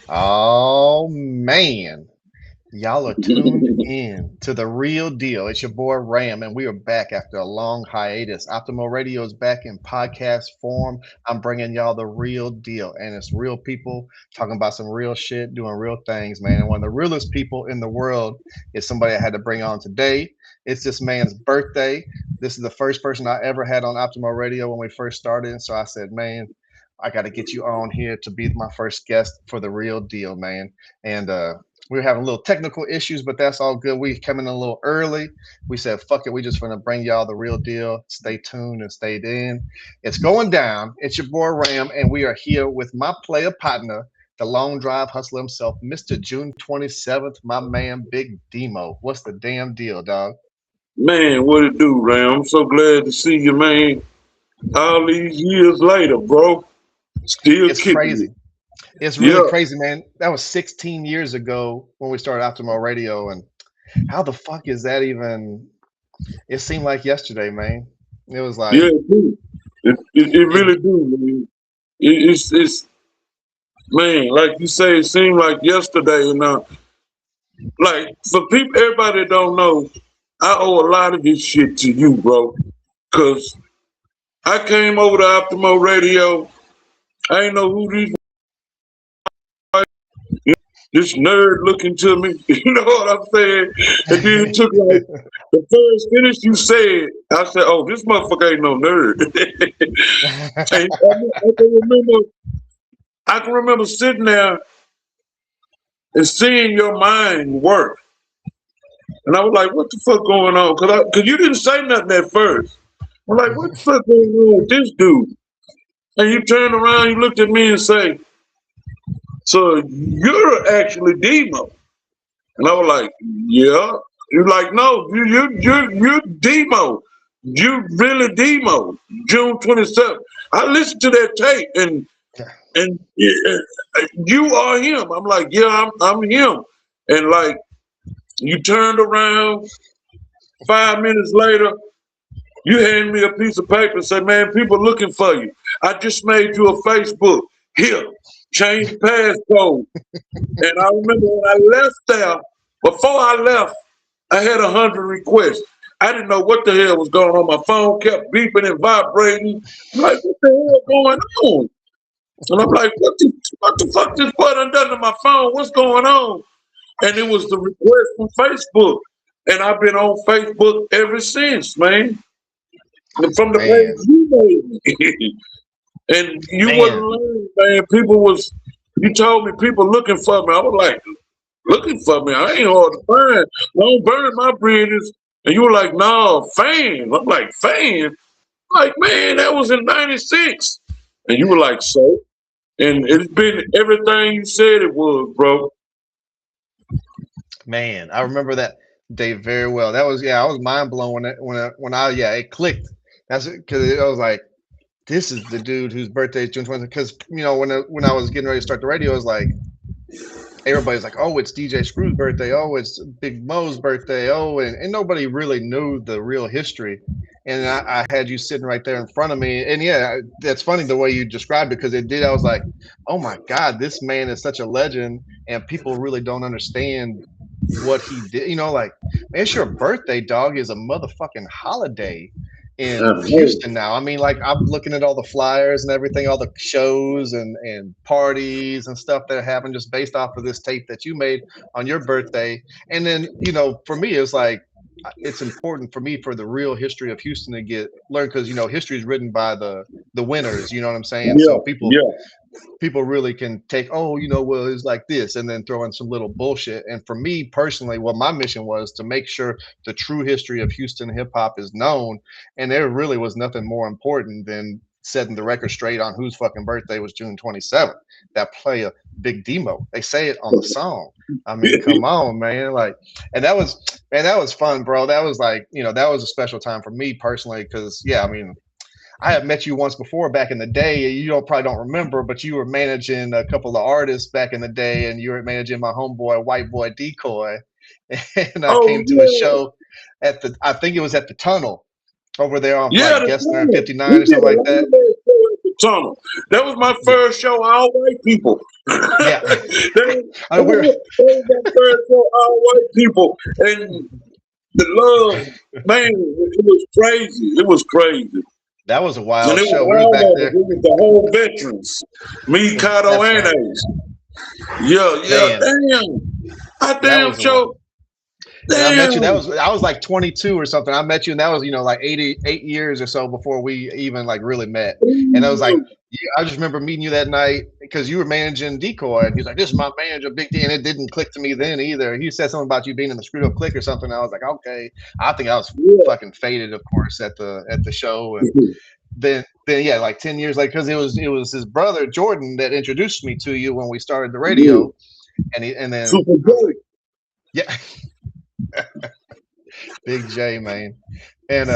Oh man, y'all are tuned in to the real deal. It's your boy Ram, and we are back after a long hiatus. Optimo Radio is back in podcast form. I'm bringing y'all the real deal, and it's real people talking about some real shit, doing real things, man. And one of the realest people in the world is somebody I had to bring on today. It's this man's birthday. This is the first person I ever had on Optimo Radio when we first started, so I said, man, I got to get you on here to be my first guest for the real deal, man. And we were having a little technical issues, but that's all good. We coming a little early. We said, fuck it. We just want to bring y'all the real deal. Stay tuned and stay in. It's going down. It's your boy Ram, and we are here with my player partner, the long drive hustler himself, Mr. June 27th, my man, Big DeMo. What's the damn deal, dog? Man, what it do, Ram? I'm so glad to see you, man. All these years later, bro. Still It's kicking crazy. it. It's really Yeah, crazy, man. That was 16 years ago when we started Optimal Radio, and how the fuck is that even? It seemed like yesterday, man. It was yeah, like it do. It it. really do, man. It's man, like you say, it seemed like yesterday, like for people, everybody that don't know, I owe a lot of this shit to you, bro. Cause I came over to Optimo Radio. I ain't know who these this nerd looking to me. You know what I'm saying? And then it took like the first finish you said, I said, "Oh, this motherfucker ain't no nerd." And I can remember sitting there and seeing your mind work, and I was like, "What the fuck going on?" Cause you didn't say nothing at first. I'm like, "What the fuck going on with this dude?" And you turned around, you looked at me and say, "So you're actually Demo?" And I was like, "Yeah." You're like, "No, you Demo. You really Demo." June 27th. I listened to that tape and you are him. I'm like, "Yeah, I'm him." And like you turned around 5 minutes later, you hand me a piece of paper and said, "Man, people looking for you. I just made you a Facebook. Here, change the passcode." And I remember when I left there, before I left, I had 100 requests. I didn't know what the hell was going on. My phone kept beeping and vibrating. I'm like, what the hell going on? And I'm like, what the fuck this boy done to my phone? What's going on? And it was the request from Facebook. And I've been on Facebook ever since, man. And from the Man, page you made me. And you wasn't man, lying, man. You told me people looking for me. I was like, looking for me? I ain't hard to find. Don't burn my bridges. And you were like, no, fan. I'm like, fan? I'm like, man, that was in 96. And you were like, so? And it's been everything you said it was, bro. man. I remember that day very well. That was I was mind blown when I it clicked. That's because I was like, this is the dude whose birthday is June 20th. Because when I was getting ready to start the radio, it was like everybody's like, oh, it's DJ Screw's birthday. Oh, it's Big Mo's birthday. Oh, and nobody really knew the real history. And I had you sitting right there in front of me. And yeah, that's funny the way you described it because it did. I was like, oh my God, this man is such a legend. And people really don't understand what he did. Like, man, it's your birthday, dog, is a motherfucking holiday in Hey, Houston now. I mean, like I'm looking at all the flyers and everything, all the shows and parties and stuff that happen just based off of this tape that you made on your birthday. And then, for me, it's like it's important for me for the real history of Houston to get learned because history is written by the winners. You know what I'm saying? yeah, So people yeah. people really can take, oh, well, it's like this, and then throw in some little bullshit. And for me personally, what my mission was to make sure the true history of Houston hip hop is known. And there really was nothing more important than setting the record straight on whose fucking birthday was June 27th. That player, Big Demo. They say it on the song. I mean, come on, man. Like, and that was fun, bro. That was like, that was a special time for me personally, because I mean, I had met you once before back in the day. You don't probably don't remember, but you were managing a couple of artists back in the day, and you were managing my homeboy, White Boy Decoy. And I Oh, came to a yeah. show I think it was at the Tunnel over there on Yeah, like the Gessner and tunnel. 59 We or did something a like lot that. of that show at the tunnel. That was my first show, all white people. Yeah. that We're was my first show, all white people. And the love, man, it was crazy. It was crazy. that was a And wild it was show. We was all back of us. there. It was the whole veterans. Me, Cato, That's and right. Ace. Yeah, Man, damn. I that damn was the one. show. And I met you. Damn. I was like 22 or something. I met you, and that was like 88 years or so before we even like really met. And I was like, I just remember meeting you that night because you were managing Decoy, and he's like, "This is my manager, Big D," and it didn't click to me then either. He said something about you being in the Screwed Up Click or something. And I was like, okay. I think I was Yeah. fucking faded, of course, at the show, and then yeah, like 10 years later, because it was his brother Jordan that introduced me to you when we started the radio, and then Super great. yeah. Big J, man. And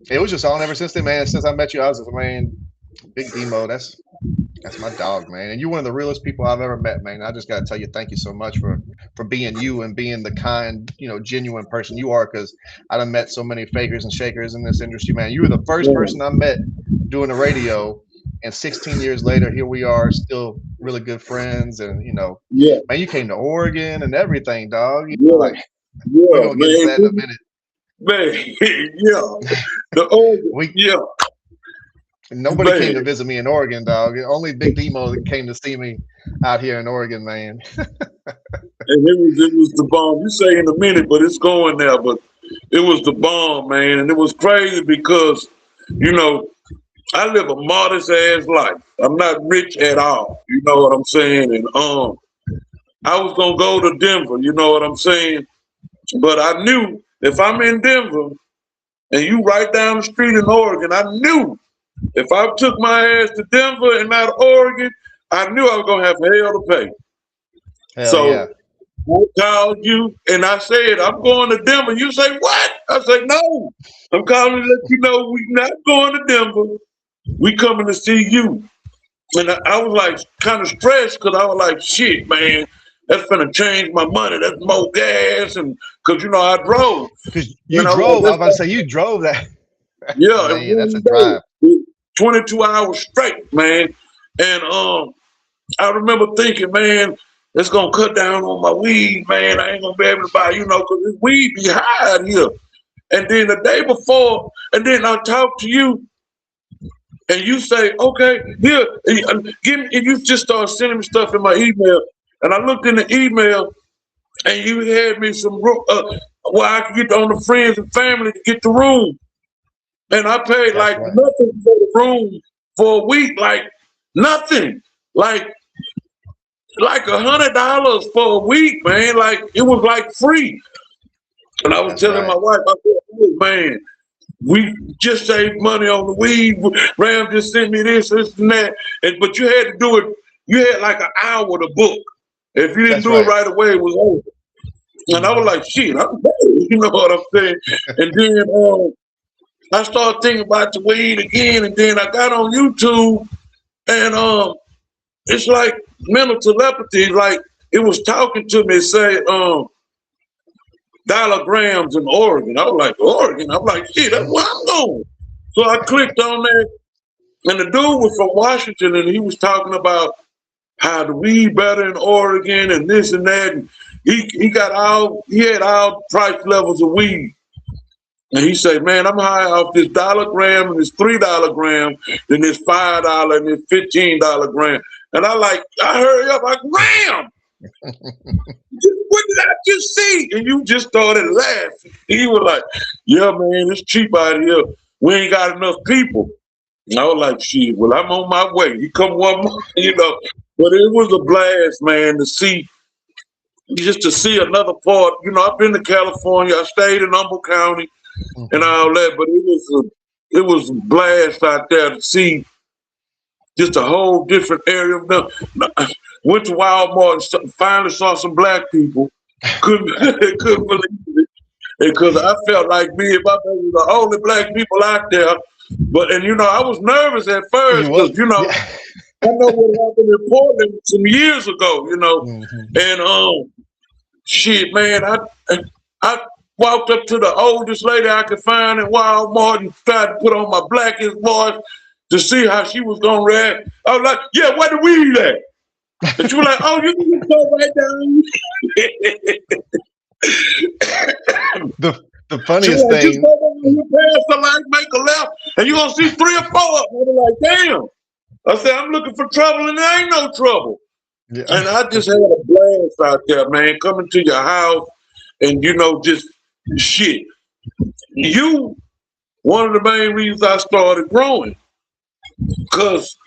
it was just on ever since then, man. Since I met you, I was just, man, Big DeMo, that's my dog, man. And you're one of the realest people I've ever met, man. I just gotta tell you, thank you so much for being you and being the kind, genuine person you are, because I done met so many fakers and shakers in this industry, man. You were the first person I met doing the radio, and 16 years later, here we are, still really good friends. And Yeah. man, you came to Oregon and everything, dog. Yeah. Like, Yeah, we're gonna get into that in a man. minute. Man, yeah. The old, We yeah. Nobody came to Man. visit me in Oregon, dog. Only Big Demo that came to see me out here in Oregon, man. And it was the bomb. You say in a minute, but it's going there. But it was the bomb, man. And it was crazy because, I live a modest ass life. I'm not rich at all. You know what I'm saying? And I was gonna go to Denver, you know what I'm saying? But I knew if I'm in Denver and you right down the street in Oregon, I knew if I took my ass to Denver and not Oregon, I knew I was gonna have hell to pay. Hell yeah. So I called you and I said, I'm going to Denver. You say, what? I said, no. I'm calling to let you know we not going to Denver. We coming to see you. And I was like kind of stressed because I was like, shit, man, that's gonna change my money. That's more gas. And because, I drove. Because you I drove. I was was about to say, you drove that. yeah, Man, that's a one day, drive. 22 hours straight, man. And I remember thinking, man, it's gonna cut down on my weed, man. I ain't gonna be able to buy, because this weed be high out here. And then the day before, and then I talk to you, and you say, okay, here, give me, and you just start sending me stuff in my email. And I looked in the email, and you had me some room, where I could get on the friends and family to get the room. And I paid That's like right. nothing for the room for a week, like nothing, like $100 for a week, man. Like it was like free. And I was That's telling right. my wife, I said, oh, man, we just saved money on the weed. Ram just sent me this and that. But you had to do it. You had like an hour to book. If you didn't That's do it right. right away, it was over. And I was like, shit, I'm bad. You know what I'm saying? And then I started thinking about the weed again. And then I got on YouTube and it's like mental telepathy. Like it was talking to me, say, dollar grams in Oregon. I was like, Oregon? I'm like, shit, that's where I'm going. So I clicked on that, and the dude was from Washington, and he was talking about how the weed better in Oregon and this and that. And he had all price levels of weed. And he said, man, I'm high off this $1 gram and this $3 gram, then this $5 and this $15 gram. And I hurry up, like, gram! What did I just see? And you just started laughing. He was like, yeah, man, it's cheap out here. We ain't got enough people. And I was like, shit, well, I'm on my way. He come one more, But it was a blast, man, just to see another part. I've been to California. I stayed in Humboldt County and all that, but it was a blast out there to see just a whole different area of them. Went to Walmart and finally saw some black people. Couldn't believe it. Because I felt like me and my baby were the only black people out there. But I was nervous at first because I know what happened in Portland some years ago, And shit, man, I walked up to the oldest lady I could find in Walmart and tried to put on my blackest voice. to see how she was gonna react. I was like, yeah, where the weed at? And she was like, oh, you can go right down. The She was funniest like, just thing. go down, you pass the light, make a left, and you're gonna see 3 or 4 of them. I was like, damn. I said, I'm looking for trouble, and there ain't no trouble. Yeah. And I just had a blast out there, man, coming to your house and, just shit. You, one of the main reasons I started growing, because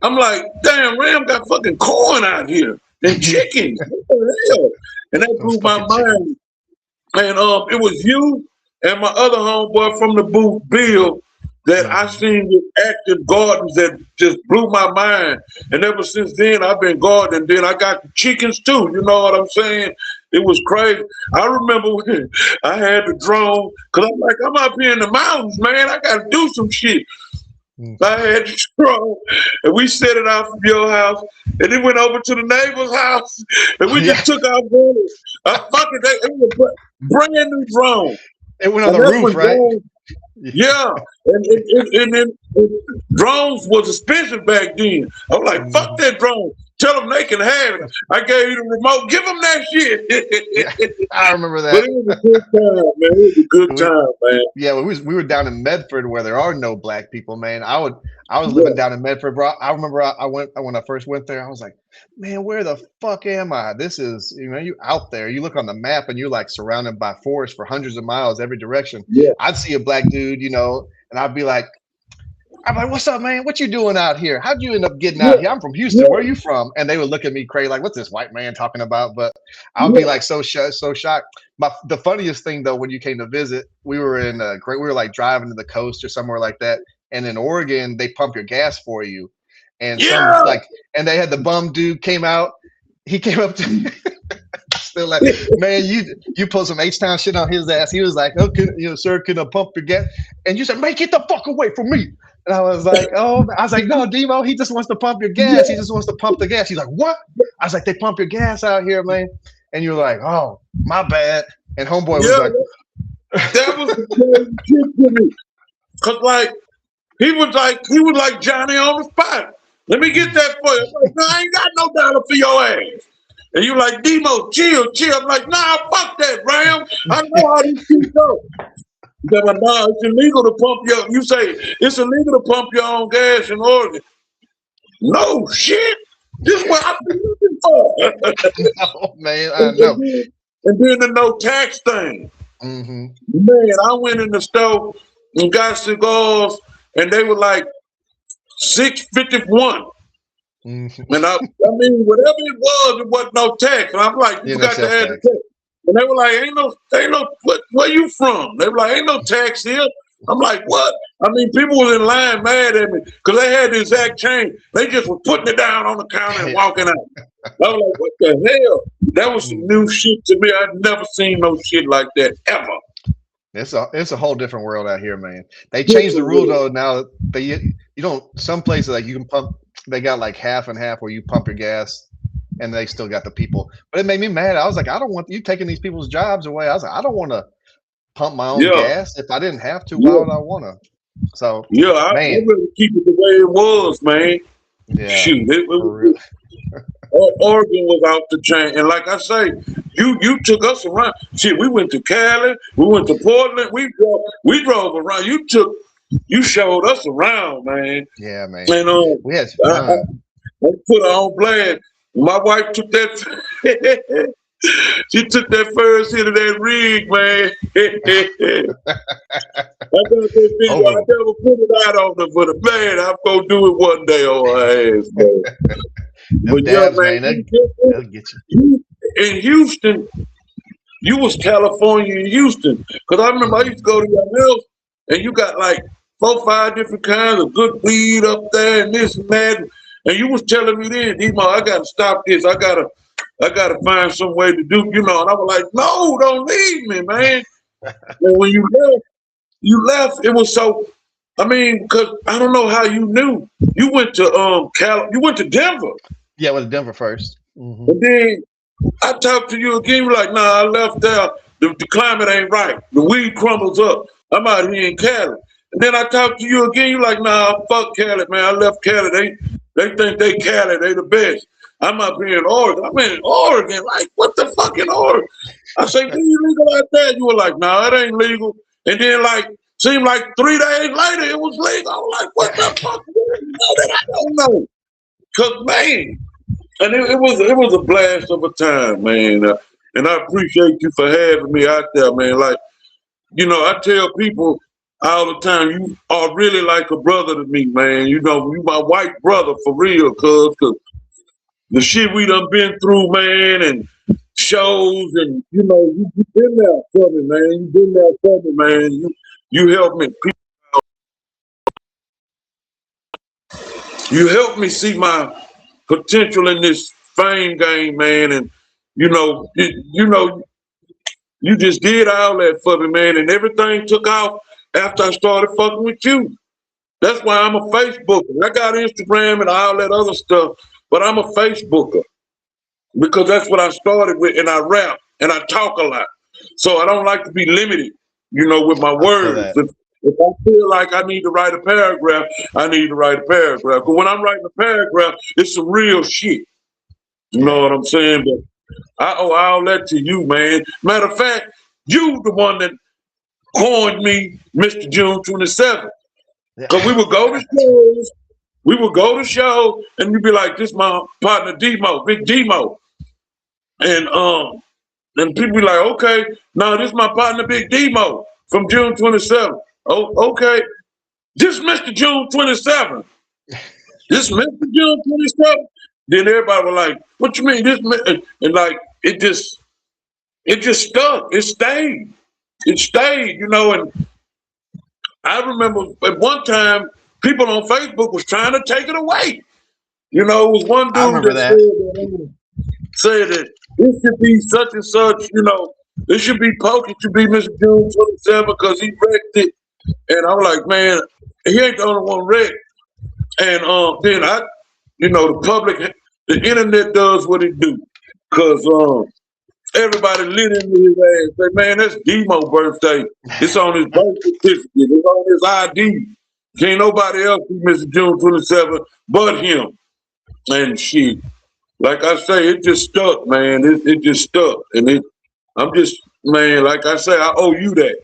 I'm like, damn, Ram got fucking corn out here and chicken. What the hell? And that blew my mind. And it was you and my other homeboy from the booth, Bill, that I seen with active gardens that just blew my mind. And ever since then, I've been gardening. Then I got the chickens too. You know what I'm saying? It was crazy. I remember when I had the drone, because I'm like, I'm up here in the mountains, man. I got to do some shit. I had the drone, and we set it out from your house, and then went over to the neighbor's house, and we just took our bullets. It was a brand new drone. It went on the roof, right? Yeah, and then drones was expensive back then. I was like, fuck that drone. Tell them they can have it. I gave you the remote. Give them that shit. Yeah, I remember that. But it was a good time, man. It was a good time, man. Yeah, we were down in Medford where there are no black people, man. I was living down in Medford, bro. I remember I went when I first went there. I was like, man, where the fuck am I? This is, you out there. You look on the map and you're like surrounded by forest for hundreds of miles every direction. Yeah. I'd see a black dude, and I'd be like, what's up, man? What you doing out here? How'd you end up getting out here? I'm from Houston. Where are you from? And they would look at me crazy, like, what's this white man talking about? But I'll be like so shocked. The funniest thing though, when you came to visit, we were like driving to the coast or somewhere like that. And in Oregon, they pump your gas for you. And and they had the bum dude came out. He came up to me. Still like, man, you put some H-Town shit on his ass. He was like, okay, sir, can I pump your gas? And you said, man, get the fuck away from me. And I was like, no, DeMo, he just wants to pump your gas. He just wants to pump the gas. He's like, what? I was like, they pump your gas out here, man. And you're like, oh, my bad. And homeboy was like, that was the crazy shit to me. Cause he was like Johnny on the spot. Let me get that for you. I'm like, no, I ain't got no dollar for your ass. And you like, DeMo, chill. I'm like, nah, fuck that, Ram. I know how these shit go. They're like, nah, it's illegal to pump you say it's illegal to pump your own gas in Oregon. No shit. This is what I've been looking for. Oh man, I know. And then the no tax thing. Mm-hmm. Man, I went in the store and got cigars, and they were like $6.51. Mm-hmm. And I mean, whatever it wasn't no tax. And I'm like, you forgot to add the tax. And they were like, ain't no, where you from? They were like, ain't no tax here. I'm like, what? I mean, people was in line mad at me because they had the exact change. They just were putting it down on the counter and walking out. I was like, what the hell? That was some new shit to me. I'd never seen no shit like that ever. It's a whole different world out here, man. They changed the rule though. Now some places like you can pump. They got like half and half where you pump your gas. And they still got the people. But it made me mad. I was like, I don't want you taking these people's jobs away. I was like, I don't want to pump my own gas. If I didn't have to, why would I want to? So, I really keep it the way it was, man. Yeah. Shoot. Oregon was out the chain. And like I say, you took us around. Shit, we went to Cali. We went to Portland. We drove around. You showed us around, man. Yeah, man. And we had fun. I put her on blast. My wife took that. She took that first hit of that rig, man. I never put it out on her, but man, I'm gonna do it one day on her ass, man. But dabs, man, they'll get you. In Houston, you was California in Houston, because I remember I used to go to your house, and you got like 4 or 5 different kinds of good weed up there, and this and that. And you was telling me then, DeMo, I gotta stop this. I gotta find some way to do, And I was like, no, don't leave me, man. And when you left, it was so. I mean, because I don't know how you knew. You went to you went to Denver. Yeah, I went to Denver first. Mm-hmm. And then I talked to you again. You're like, nah, I left there. The climate ain't right. The weed crumbles up. I'm out here in Cali. And then I talk to you again, you like, nah, fuck Cali, man. I left Cali. They think they Cali, they the best. I'm up here in Oregon. I'm in Oregon. Like, what the fuck in Oregon? I say, can you legal out there? You were like, nah, it ain't legal. And then like, seemed like 3 days later it was legal. I was like, what the fuck? You know that I don't know. Cause man, and it was a blast of a time, man. And I appreciate you for having me out there, man. Like, you know, I tell people all the time, you are really like a brother to me, man. You know, you my white brother for real, cause the shit we done been through, man, and shows, and you know, you been there for me, man. You been there for me, man. You helped me. You helped me see my potential in this fame game, man, and you just did all that for me, man, and everything took off after I started fucking with you. That's why I'm a Facebooker. I got Instagram and all that other stuff, but I'm a Facebooker because that's what I started with, and I rap and I talk a lot. So I don't like to be limited, you know, with my words. If I feel like I need to write a paragraph, I need to write a paragraph. But when I'm writing a paragraph, it's some real shit. You know what I'm saying? But I owe all that to you, man. Matter of fact, you the one that coined me Mr. June 27th. Because we would go to shows, and you'd be like, this my partner DeMo, Big DeMo. And people be like, okay, no, this my partner Big DeMo from June 27th. Oh, okay. This Mr. June 27th. This Mr. June 27th. Then everybody was like, what you mean? And like it just stuck. It stayed. It stayed, you know, and I remember at one time people on Facebook was trying to take it away. You know, it was one dude that said that it should be such and such, you know, it should be Poke, it should be Mr. June 27 because he wrecked it. And I'm like, man, he ain't the only one wrecked. And then the public, the internet does what it do. Cause everybody lit into his ass. Say, man, that's DeMo's birthday. It's on his birth certificate. It's on his ID. Can't nobody else be Mr. June 27 but him. And shit, like I say, it just stuck, man. It just stuck. And I'm just, man, like I say, I owe you that.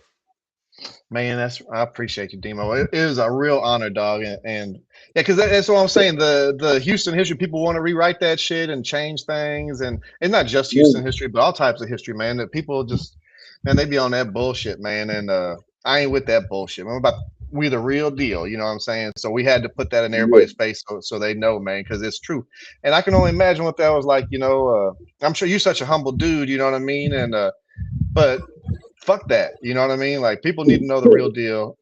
Man, I appreciate you, DeMo. It is a real honor, dog, and yeah, because that's what I'm saying. The Houston history, people want to rewrite that shit and change things, and not just Houston history, but all types of history, man. That people just, man, they be on that bullshit, man, and I ain't with that bullshit. We the real deal, you know what I'm saying? So we had to put that in everybody's face so they know, man, because it's true. And I can only imagine what that was like, you know. I'm sure you're such a humble dude, you know what I mean, and but. Fuck that, you know what I mean? Like people need to know the real deal.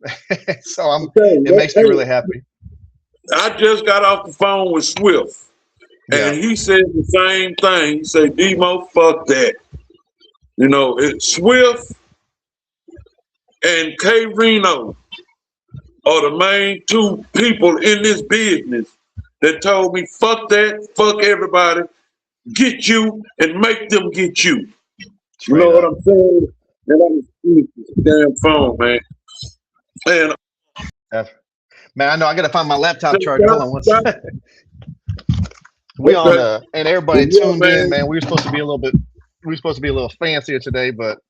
So it makes me really happy. I just got off the phone with Swift, and he said the same thing. He said, DeMo, fuck that. You know, it's Swift and K Reno are the main two people in this business that told me, fuck that, fuck everybody, get you and make them get you. You know what I'm saying? And I'm the damn phone, man. And man, I know I gotta find my laptop charger. Hold on one second. We on and everybody tuned in, man. We were supposed to be a little fancier today, but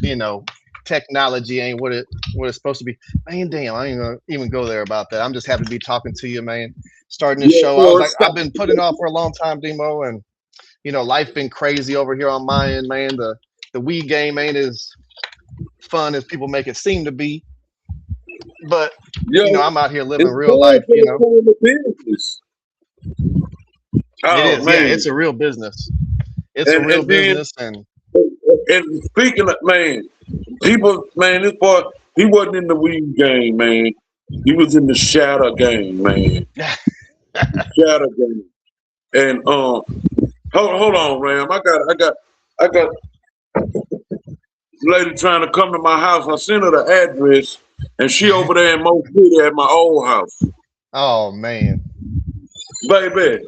you know, technology ain't what it's supposed to be. Man, damn, I ain't gonna even go there about that. I'm just happy to be talking to you, man. Starting this show. I was like, I've been putting off for a long time, DeMo, and you know, life been crazy over here on my end, man. The weed game ain't as fun as people make it seem to be. But, you know, I'm out here living real life, you know. It is, man. Yeah, it's a real business. It's a real business. And speaking of, man, people, man, this boy, he wasn't in the weed game, man. He was in the shadow game, man. Shadow game. And, hold on, Ram. I got a lady trying to come to my house. I sent her the address, and she over there in Mo City at my old house. Oh man, baby,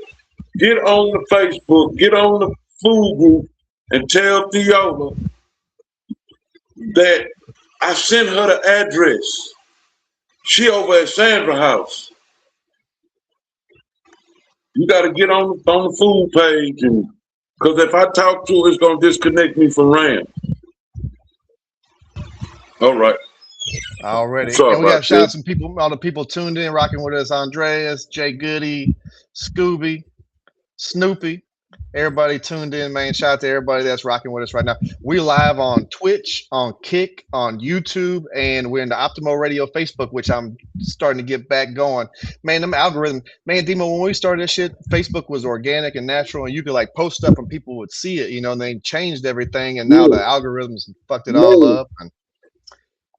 get on the Facebook, get on the food group, and tell Theola that I sent her the address. She over at Sandra house. You got to get on the food page, and because if I talk to her, it's gonna disconnect me from Ram. All right. Already. Sorry And we got about to shout that. out some people, all the people tuned in, rocking with us. Andreas, Jay Goody, Scooby, Snoopy. Everybody tuned in, man. Shout out to everybody that's rocking with us right now. We're live on Twitch, on Kick, on YouTube, and we're in the Optimo Radio Facebook, which I'm starting to get back going. Man, them algorithms, man, DeMo, when we started this shit, Facebook was organic and natural, and you could like post stuff and people would see it, and they changed everything, and now the Yeah, algorithms fucked it all man. up. And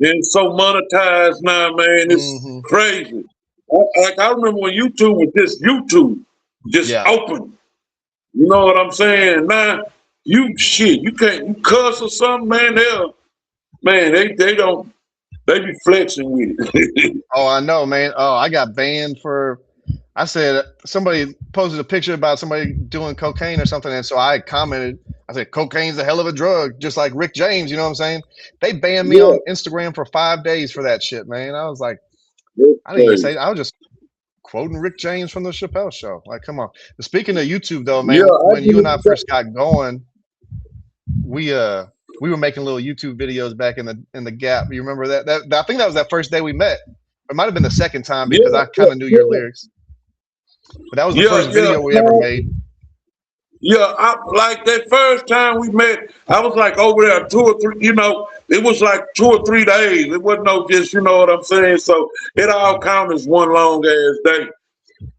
It's so monetized now, man. It's hmm crazy. Like I remember when YouTube was just YouTube, just yeah, open. You know what I'm saying? Now you can't you cuss or something, man. They be flexing with it. oh, I know, man. Oh, I got banned for. I said somebody posted a picture about somebody doing cocaine or something, and so I commented. I said cocaine's a hell of a drug, just like Rick James. You know what I'm saying? They banned me Yeah, on Instagram for 5 days for that shit, man. I was like, that's I didn't even crazy. say. I was just quoting Rick James from the Chappelle Show. Like, come on. Speaking of YouTube, though, Yeah, man, I when you and I believe that. first got going, we we were making little YouTube videos back in the Gap. You remember that? I think that was that first day we met. It might have been the second time because Yeah, I kind of knew your lyrics. But that was the yeah, first yeah, video we ever no, made. yeah. I like that first time we met. I was like over there 2 or 3. It was like 2 or 3 days. It wasn't no just, you know what I'm saying. So it all counted as one long ass day.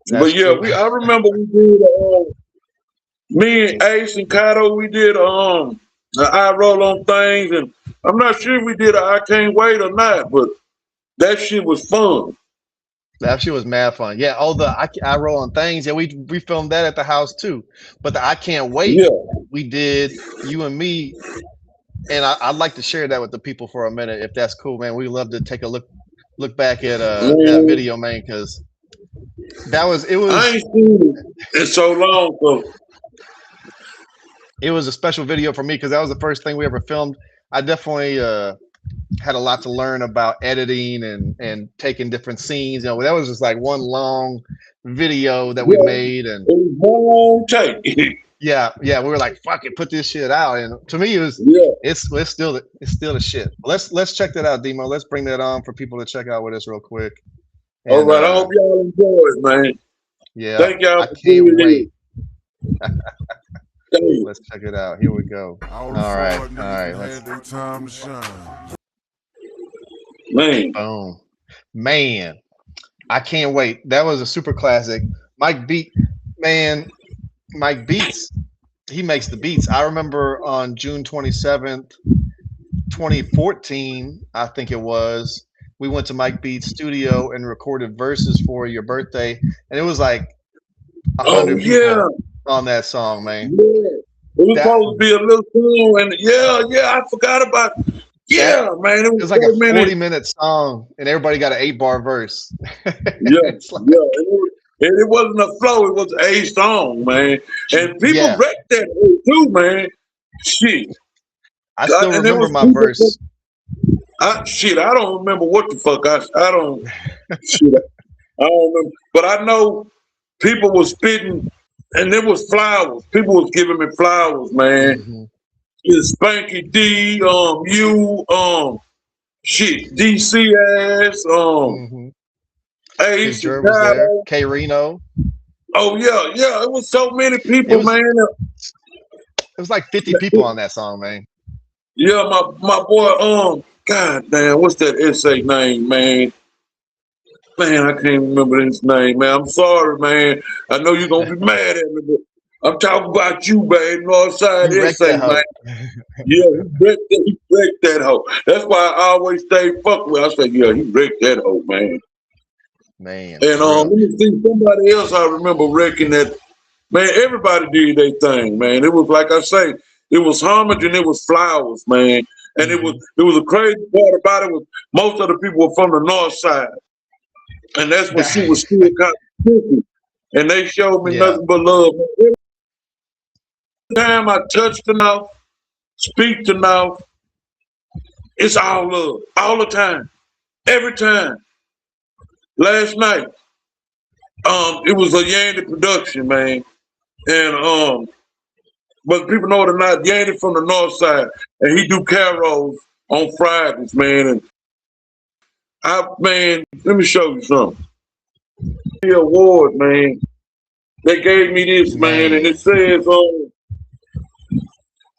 That's But yeah, true. I remember we did. Me and Ace and Kato, we did I roll on things, and I'm not sure if we did a I can't wait or not, but that shit was fun. That shit was mad fun. Yeah. Oh, I roll on things. Yeah, we filmed that at the house too. But the I can't wait. Yeah. We did you and me, and I'd like to share that with the people for a minute if that's cool, man. We love to take a look back at that Man, video, man, because that was I ain't seen it in so long, so it was a special video for me because that was the first thing we ever filmed. I definitely had a lot to learn about editing and taking different scenes. That was just like one long video that we yeah, made, and it was one long take. yeah, we were like, fuck it, put this shit out. And to me, Yeah. it's still the shit. Let's check that out, Demo. Let's bring that on for people to check out with us real quick. All And right, I hope y'all enjoy it, man. yeah, Thank y'all I for can't tuning wait. in. Thank you. Let's check it out. Here we go. All right, all right. Let's their time to shine. Man. boom, man. I can't wait. That was a super classic. Mike Beat, man. Mike Beats. He makes the beats. I remember on June 27th, 2014, I think it was. We went to Mike Beats' studio and recorded verses for your birthday, and it was like a Oh hundred yeah. people on that song, man. Yeah. It was That supposed to be a little song, and yeah, I forgot about. that Yeah, man, it it was was like a so many. 40-minute song, and everybody got an 8-bar verse. Yeah, It's like, yeah. And it wasn't a flow, it was a song, man. And people yeah, wrecked that hoe too, man. Shit. I still And there remember was my people verse. I don't remember what the fuck I don't shit. I don't remember. But I know people was spitting and there was flowers. People was giving me flowers, man. hmm It's Spanky D, shit, DC ass, hmm Big Ace and Jer was there. Shadow. K Reno. Oh yeah, yeah. It was so many It people, was man. it was like 50 people on that song, man. Yeah, my boy, god damn, what's that essay name, man? Man, I can't remember his name, man. I'm sorry, man. I know you're gonna be mad at me, but I'm talking about you, man. Northside You wrecked essay, that man. hoe. Yeah, he wrecked that hoe. That's why I always stay fuck with. I say, yeah, he wrecked that hoe, man. Man, And for real. let me see somebody else I remember wrecking that. Man, everybody did their thing, man. It was like I say, it was homage and it was flowers, man. And hmm it was a crazy part about it was most of the people were from the north side. And that's when she was still kind of tricky. And they showed me yeah. nothing but love. Every time I touch the mouth, speak the mouth, it's all love. All the time. Every time. last night. It was a Yandy production, man, and but people know it or not, Yandy from the north side, and he do carols on Fridays, man. And man, let me show you something. The award, man. They gave me this, man, and it says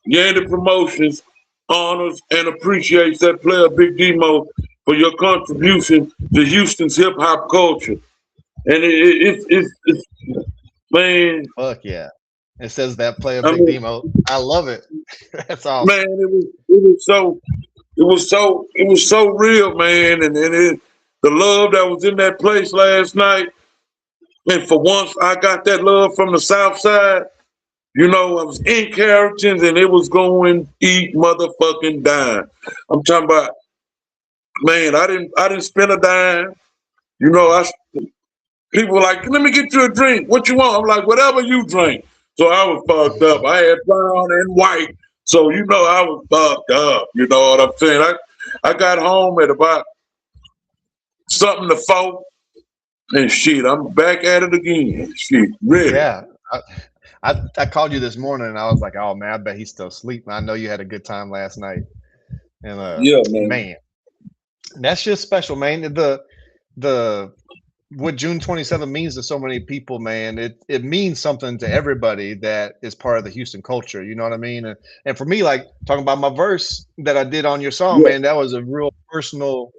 Yandy Promotions honors and appreciates that player Big DeMo for your contribution to Houston's hip hop culture. And it's man. Fuck yeah. It says that player Big DeMo. I love it. That's awesome. Man, it was so real, man, and the love that was in that place last night. And for once I got that love from the South Side. You know, I was in Carrollton and it was going eat motherfucking dime. I'm talking about, man, I didn't spend a dime. You know, people were like, let me get you a drink. What you want? I'm like, whatever you drink. So I was fucked up. I had brown and white. So, you know, I was fucked up. You know what I'm saying? I got home at about something to 4. And shit, I'm back at it again. Shit, really. Yeah. I called you this morning and I was like, oh man, I bet he's still asleep. I know you had a good time last night. And yeah, man. That's just special, man. The what June 27th means to so many people, man. It means something to everybody that is part of the Houston culture. You know what I mean? And for me, like talking about my verse that I did on your song, man, that was a real personal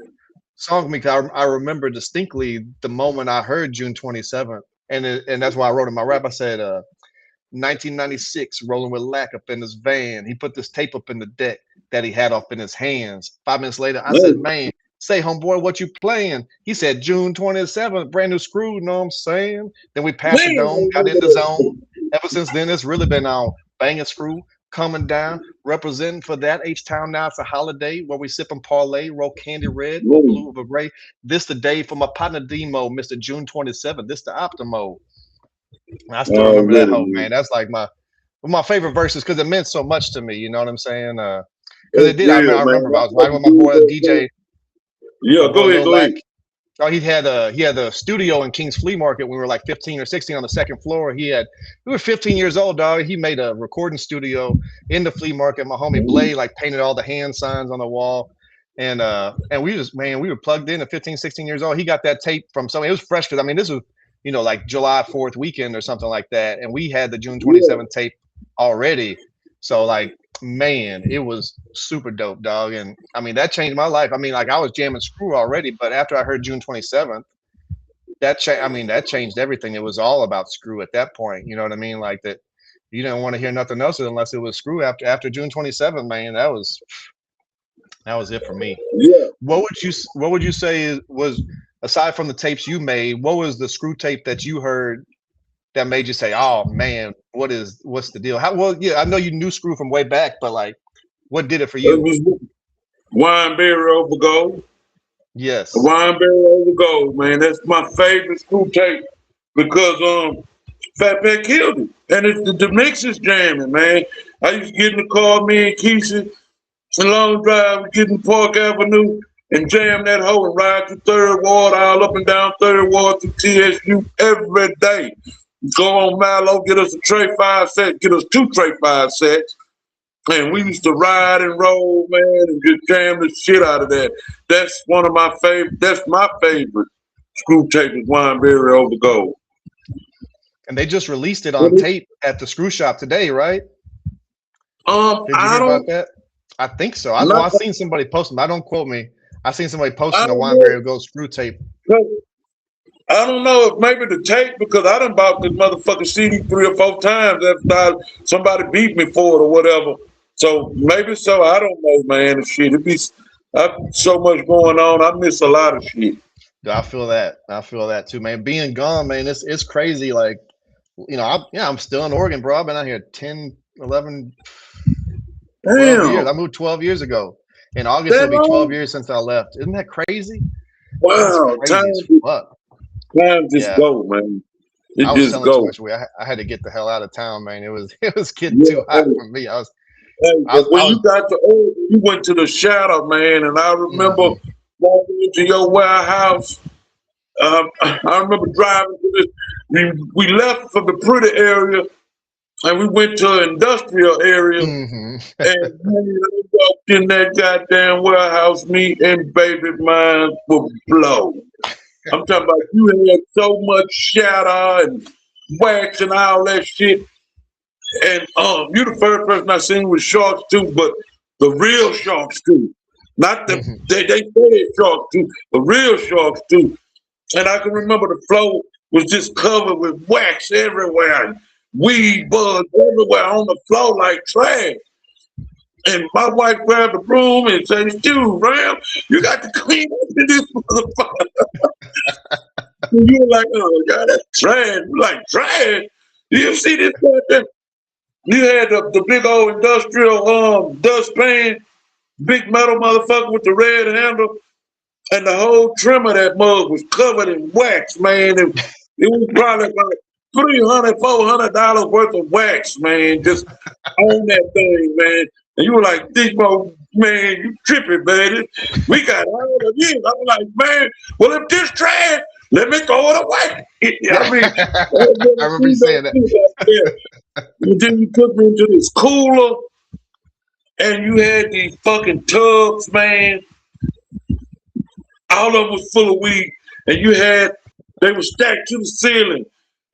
song because I remember distinctly the moment I heard June 27th. And that's why I wrote in my rap. I said, 1996, rolling with Lack up in his van. He put this tape up in the deck that he had off in his hands. 5 minutes later, I said, man, say, homeboy, what you playing? He said, June 27th, brand new screw, you know what I'm saying? Then we passed the dome, got in the zone. Ever since then, it's really been on banging screw, coming down, representing for that H-Town. Now it's a holiday where we sip and parlay, roll candy red, blue of a ray. This the day for my partner DeMo, Mr. June 27th. This the Optimo. I still remember that whole, man. That's like my favorite verses because it meant so much to me. You know what I'm saying? Because it did. I remember I was riding with my boy DJ. Yeah, go ahead. Oh, he had a studio in King's Flea Market when we were like 15 or 16 on the second floor. We were 15 years old, dog. He made a recording studio in the flea market. My homie Blade like painted all the hand signs on the wall. And we were plugged in at 15, 16 years old. He got that tape from somebody. It was fresh because I mean this was, you know, like July 4th weekend or something like that. And we had the June 27th tape already. So like, man, it was super dope, dog. And I mean, that changed my life. I mean, like I was jamming screw already, but after I heard June 27th, that changed everything. It was all about screw at that point. You know what I mean? Like that you didn't want to hear nothing else unless it was screw after June 27th, man. That was it for me. Yeah. What would you say was, aside from the tapes you made, what was the screw tape that you heard that made you say, "Oh man, what's the deal?" I know you knew screw from way back, but like, what did it for you? It was Wineberry Over Gold. Yes, Wineberry Over Gold, man. That's my favorite screw tape because Fat Pat killed it, and the mix is jamming, man. I used to get in the car, me and Keisha, a long drive, getting Park Avenue. And jam that hoe and ride through Third Ward, all up and down Third Ward through TSU every day. Go on Milo, get us a tray 5 set, get us 2 tray 5 sets. And we used to ride and roll, man, and just jam the shit out of that. That's one of my favorite, that's my favorite screw tape is Wineberry Over Gold. And they just released it on tape at the screw shop today, right? Did you hear about that? I think so. I've seen somebody post them. Don't quote me. I seen somebody posting a Wineberry Gold screw tape. I don't know if maybe the tape because I done bought this motherfucking CD 3 or 4 times after somebody beat me for it or whatever. So maybe so. I don't know, man. Shit, so much going on. I miss a lot of shit. I feel that too, man. Being gone, man, it's crazy. Like, you know, I'm still in Oregon, bro. I've been out here 10, 11, 12 years. I moved 12 years ago. In August, it'll be 12 years since I left. Isn't that crazy? Wow, time just go, man. I was selling too much weed. I had to get the hell out of town, man. It was getting too hot for me. You got to Oregon, you went to the shadow, man, and I remember walking into your warehouse I remember driving to this. We left from the pretty area and we went to an industrial area. Hmm. And man, I walked in that goddamn warehouse, me and baby mine were blown. I'm talking about you had so much shadow and wax and all that shit. And you the first person I seen with sharks too, but the real sharks too. Not the Hmm. they say sharks too, the real sharks too. And I can remember the floor was just covered with wax everywhere, and weed bugs everywhere on the floor like trash. And my wife grabbed the broom and said, "Dude, Ram, you got to clean up in this motherfucker." And you were like, "Oh God, that's trash." We're like, "Trash? Do you see this goddamn?" You had the big old industrial dustpan, big metal motherfucker with the red handle, and the whole trim of that mug was covered in wax, man. It was probably like $300, $400 worth of wax, man, just on that thing, man. And you were like, DeMo, man, you tripping, baby. We got all of this. I was like, man, well, if this trash, let me throw it away. I mean, I remember you saying that. and then you took me into this cooler, and you had these fucking tubs, man. All of them was full of weed, and they were stacked to the ceiling.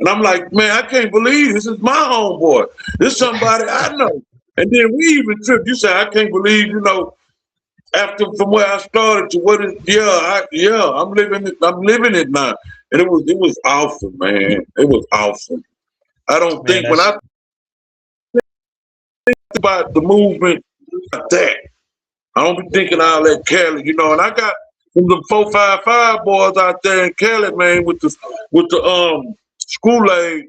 And I'm like, man, I can't believe this is my homeboy. This is somebody I know. And then we even tripped. You said, I can't believe, after from where I started to what is, I'm living it now. And it was awesome, man. It was awesome. I don't Man, think when I think about the movement like that, I don't be thinking all that Cali, and I got from the 455 boys out there in Cali, man, with the School-Aid,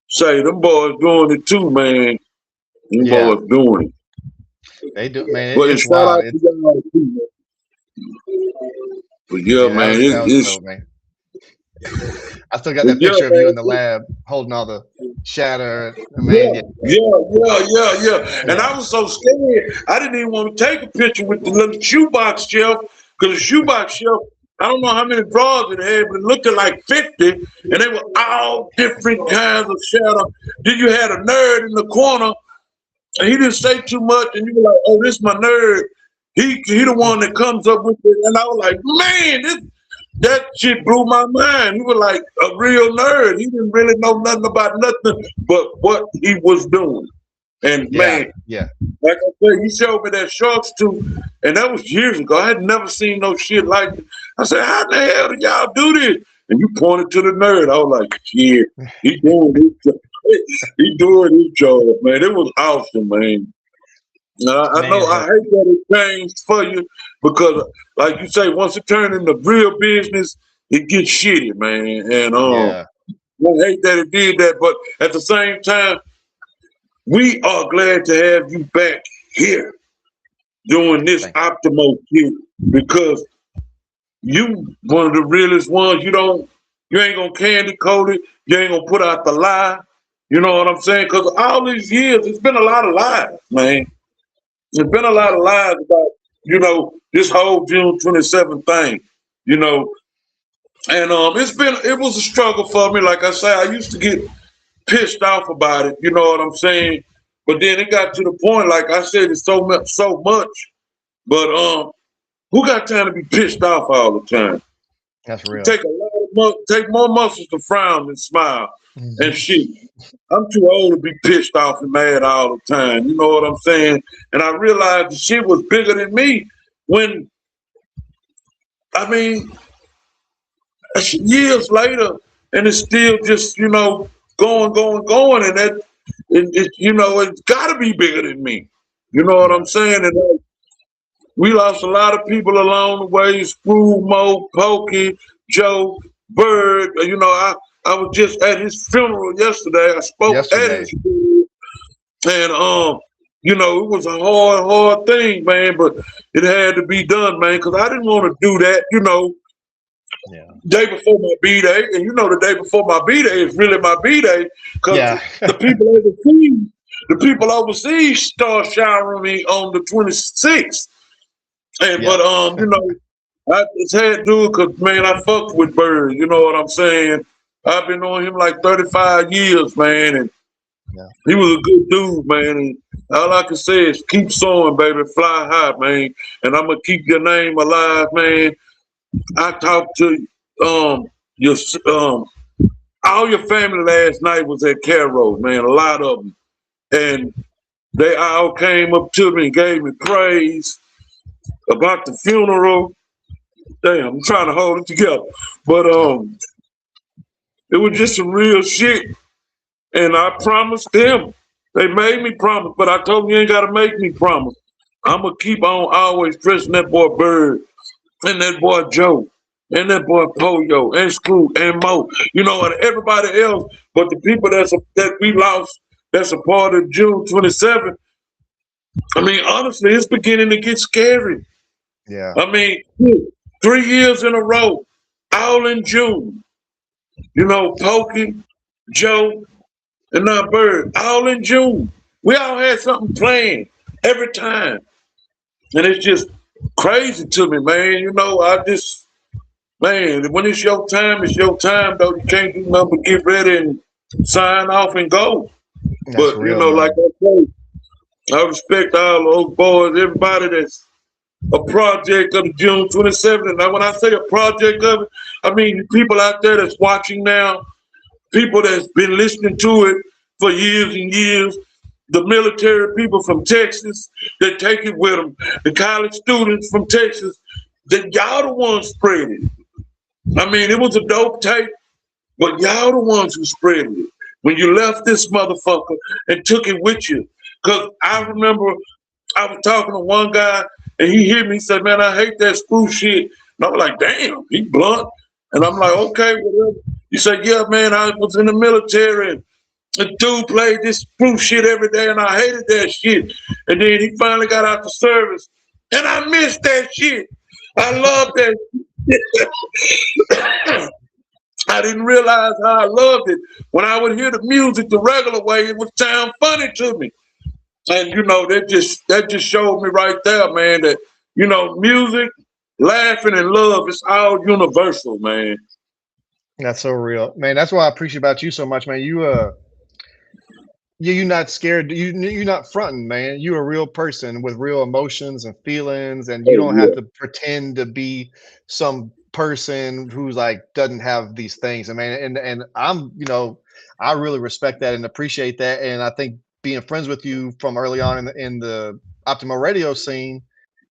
say them boys doing it too, man. Them yeah, boys doing it. they do, man. But It's shout wild. out to y'all too, man. But yeah, Yeah, man, that was it's dope, man. I still got but that yeah, picture of you in the man. lab holding all the shatter, man. Yeah, Yeah, yeah. And yeah, I was so scared, I didn't even want to take a picture with the little shoebox shelf, because the shoebox shelf, I don't know how many drawers it had, but it looked like 50, and they were all different kinds of shadow. Then you had a nerd in the corner, and he didn't say too much, and you were like, "Oh, this my nerd. He the one that comes up with it." And I was like, "Man, that shit blew my mind." He was like a real nerd. He didn't really know nothing about nothing but what he was doing. And yeah, man, yeah. like I said, he showed me that sharks too, and that was years ago. I had never seen no shit like it. I said, "How the hell did y'all do this?" And you pointed to the nerd. I was like, "Yeah, he doing his job. He doing his job, man." It was awesome, man. I know Man, I hate that it changed for you because, like you say, once it turned into real business, it gets shitty, man. And yeah. I hate that it did that, but at the same time, we are glad to have you back here doing this Thank Optimo shit because you one of the realest ones. You ain't gonna candy coat it. You ain't gonna put out the lie. You know what I'm saying? Because all these years, it's been a lot of lies, man. There's been a you. lot Yeah, of lies about, this whole June 27th thing, you know. And it was a struggle for me. Like I say, I used to get pissed off about it, you know what I'm saying? But then it got to the point, like I said, it's so much. But who got time to be pissed off all the time? that's real. Take a lot of take more muscles to frown than smile and Hmm. shit. I'm too old to be pissed off and mad all the time. You know what I'm saying? And I realized the shit was bigger than me when, I mean, years later, and it's still just, going, and it's got to be bigger than me. You know what I'm Yeah, saying? And we lost a lot of people along the way. Screw, Mo, Pokey, Joe, Bird. I was just at his funeral yesterday. I spoke at yesterday. his funeral, and it was a hard, hard thing, man. But it had to be done, man, because I didn't want to do that. Yeah, Day before my B day, and the day before my B day is really my B day, because yeah, the people overseas start showering me on the 26th. And yep. but I just had to do it because, man, I fucked with Bird. You know what I'm saying? I've been on him like 35 years, man, and Yeah. he was a good dude, man. And all I can say is keep soaring, baby, fly high, man. And I'm gonna keep your name alive, man. I talked to your all your family last night was at Caro, man. A lot of them, and they all came up to me and gave me praise about the funeral. Damn, I'm trying to hold it together, but it was just some real shit. And I promised them. They made me promise, but I told them you ain't gotta make me promise. I'm gonna keep on always pressing that boy Bird and that boy Joe and that boy Poyo and Scoot and Mo, you know, and everybody else. But the people that we lost, that's a part of June 27th. I mean, honestly, it's beginning to get scary. Yeah. I mean, 3 years in a row, all in June. You know, Pokey, Joe, and now Bird, all in June. We all had something planned every time. And it's just crazy to me, man. You know, man, when it's your time, though. You can't do nothing but get ready and sign off and go. That's But, you real, know, like man. I say, I respect all those boys, everybody that's a project of the June 27th. And now when I say a project of it, I mean people out there that's watching now, people that's been listening to it for years and years, the military people from Texas that take it with them, the college students from Texas, that y'all the ones spread it. I mean, it was a dope tape, but y'all the ones who spread it. When you left this motherfucker and took it with you. Because I remember I was talking to one guy and he hit me, he said, man, I hate that screw shit. And I was like, damn, he blunt. And I'm like, okay, whatever. He said, yeah, man, I was in the military and the dude played this screw shit every day and I hated that shit. And then he finally got out the service and I missed that shit. I love that shit. I didn't realize how I loved it. When I would hear the music the regular way, it would sound funny to me. And you know, that just showed me right there, man, that you know, music, laughing and love is all universal, man. That's so real, man. That's why I appreciate about you so much, man. You're not scared. You're not fronting, man. You're a real person with real emotions and feelings, and you Oh don't have yeah. to pretend to be some person who's like doesn't have these things. I mean, and I'm, I really respect that and appreciate that, and I think being friends with you from early on in the Optimo Radio scene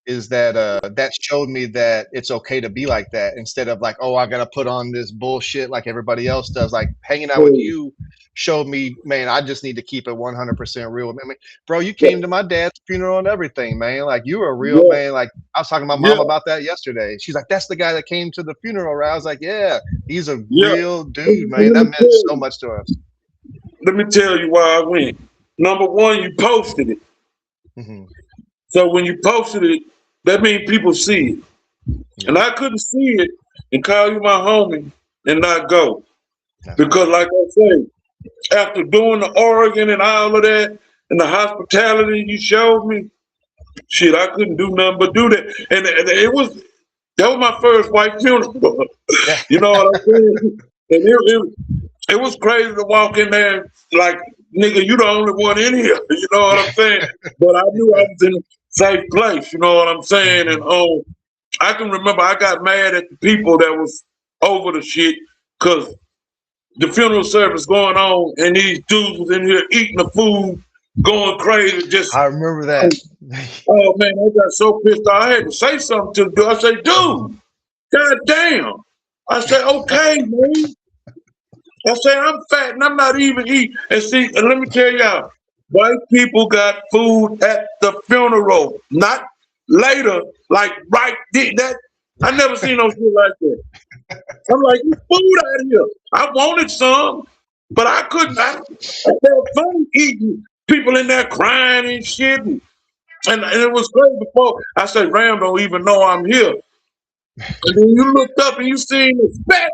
is that that showed me that it's okay to be like that instead of like, oh, I gotta put on this bullshit like everybody else does. Like hanging out with Oh, you showed me, man, I just need to keep it 100% real. I mean, bro, you yeah, came to my dad's funeral and everything, man. Like you were a real yeah, man. Like I was talking to my yeah, mom about that yesterday. She's like, that's the guy that came to the funeral, right? I was like, yeah, he's a yeah. real dude, man. Let That me meant tell so you. much to us. Let me tell you why I went. Number one, you posted it. Hmm. So when you posted it, that means people see it. And Yeah, I couldn't see it and call you my homie and not go. that's Because real. like I say, after doing the Oregon and all of that and the hospitality you showed me, shit, I couldn't do nothing but do that. And that was my first white funeral. Yeah. You know what I'm saying? And it was crazy to walk in there like, nigga, you the only one in here. You know what I'm saying? But I knew I was in a safe place. You know what I'm saying? And Hmm. I can remember I got mad at the people that was over the shit because the funeral service going on and these dudes was in here eating the food, going crazy, just I remember that. oh man, I got so pissed off. I had to say something to the dude. I say, dude, god damn. I say, okay, man. I say, I'm fat and I'm not even eating. And see, and let me tell y'all, white people got food at the funeral, not later, like right that. I never seen no shit like that. I'm like, there's food out here. I wanted some, but I couldn't. I felt funny eating. People in there crying and shit. And it was great before. I said, Ram don't even know I'm here. And then you looked up and you seen the fat.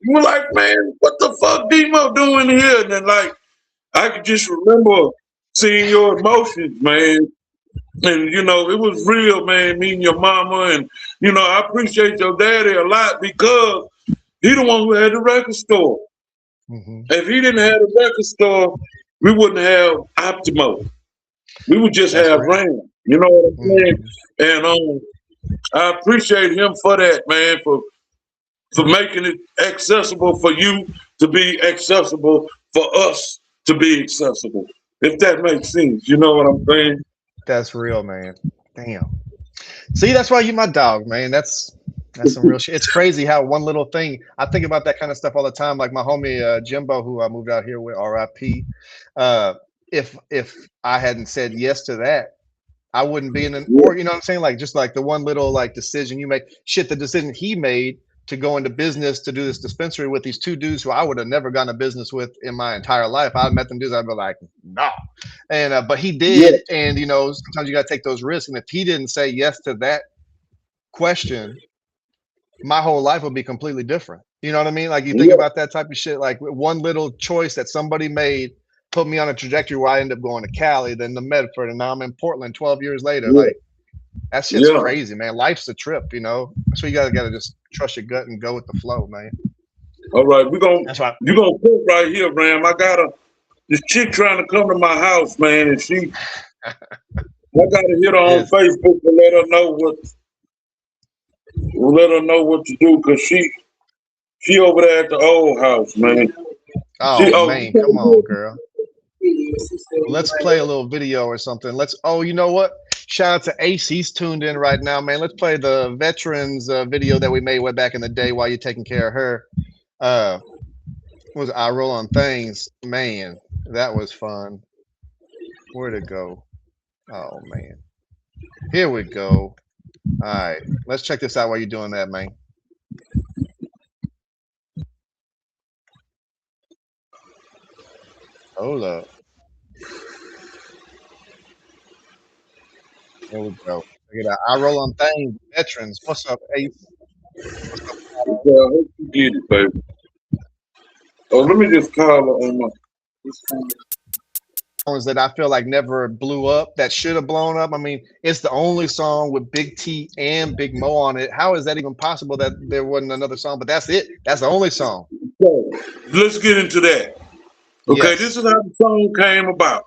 You were like, man, what the fuck DeMo doing here? And then like, I could just remember seeing your emotions, man. And you know, it was real, man, meeting your mama. And you know, I appreciate your daddy a lot because he the one who had the record store. Hmm. If he didn't have the record store, we wouldn't have Optimo. We would just That's have real. Ram. You know what I'm saying? Hmm. And I appreciate him for that, man, for making it accessible for you to be accessible, for us to be accessible. If that makes sense, you know what I'm saying? That's real, man. Damn. See, that's why you my dog, man. That's some real shit. It's crazy how one little thing. I think about that kind of stuff all the time. Like my homie Jimbo, who I moved out here with, R.I.P. Uh, if I hadn't said yes to that, I wouldn't be in an Yeah, or you know what I'm saying? Like just like the one little like decision you make, shit, the decision he made to go into business to do this dispensary with these two dudes who I would have never gone to business with in my entire life. I met them dudes, I'd be like, no. And but he yeah, did, and you know, sometimes you gotta take those risks. And if he didn't say yes to that question, my whole life would be completely different. You know what I mean? Like you think yeah, about that type of shit, like one little choice that somebody made put me on a trajectory where I ended up going to Cali, then to Medford, and now I'm in Portland 12 years later. yeah, Like that shit's yeah. crazy, man. Life's a trip, you know. So you gotta just trust your gut and go with the flow, man. All right, That's why. you gonna put right here, Ram. I got this chick trying to come to my house, man, and I gotta hit her on Is Facebook to let her know what to do, cause she over there at the old house, man. She oh oh, you man, come can't on, do girl. Let's play a little video or something. Let's. Oh, you know what? Shout out to Ace. He's tuned in right now, man. Let's play the veterans video that we made way back in the day while you're taking care of her. Uh, was I roll on things, man? That was fun. Where'd it go? Oh man, here we go. All right, let's check this out while you're doing that, man. Hold up. Here we go. Check it out. I roll on things, veterans. What's up, Ace? What's up? it. I hope you get it, baby. Oh, let me just call her on my. Songs that I feel like never blew up that should have blown up. I mean, it's the only song with Big T and Big Mo on it. How is that even possible that there wasn't another song? But that's it. That's the only song. So, let's get into that. Okay, this Yes. is how the song came about.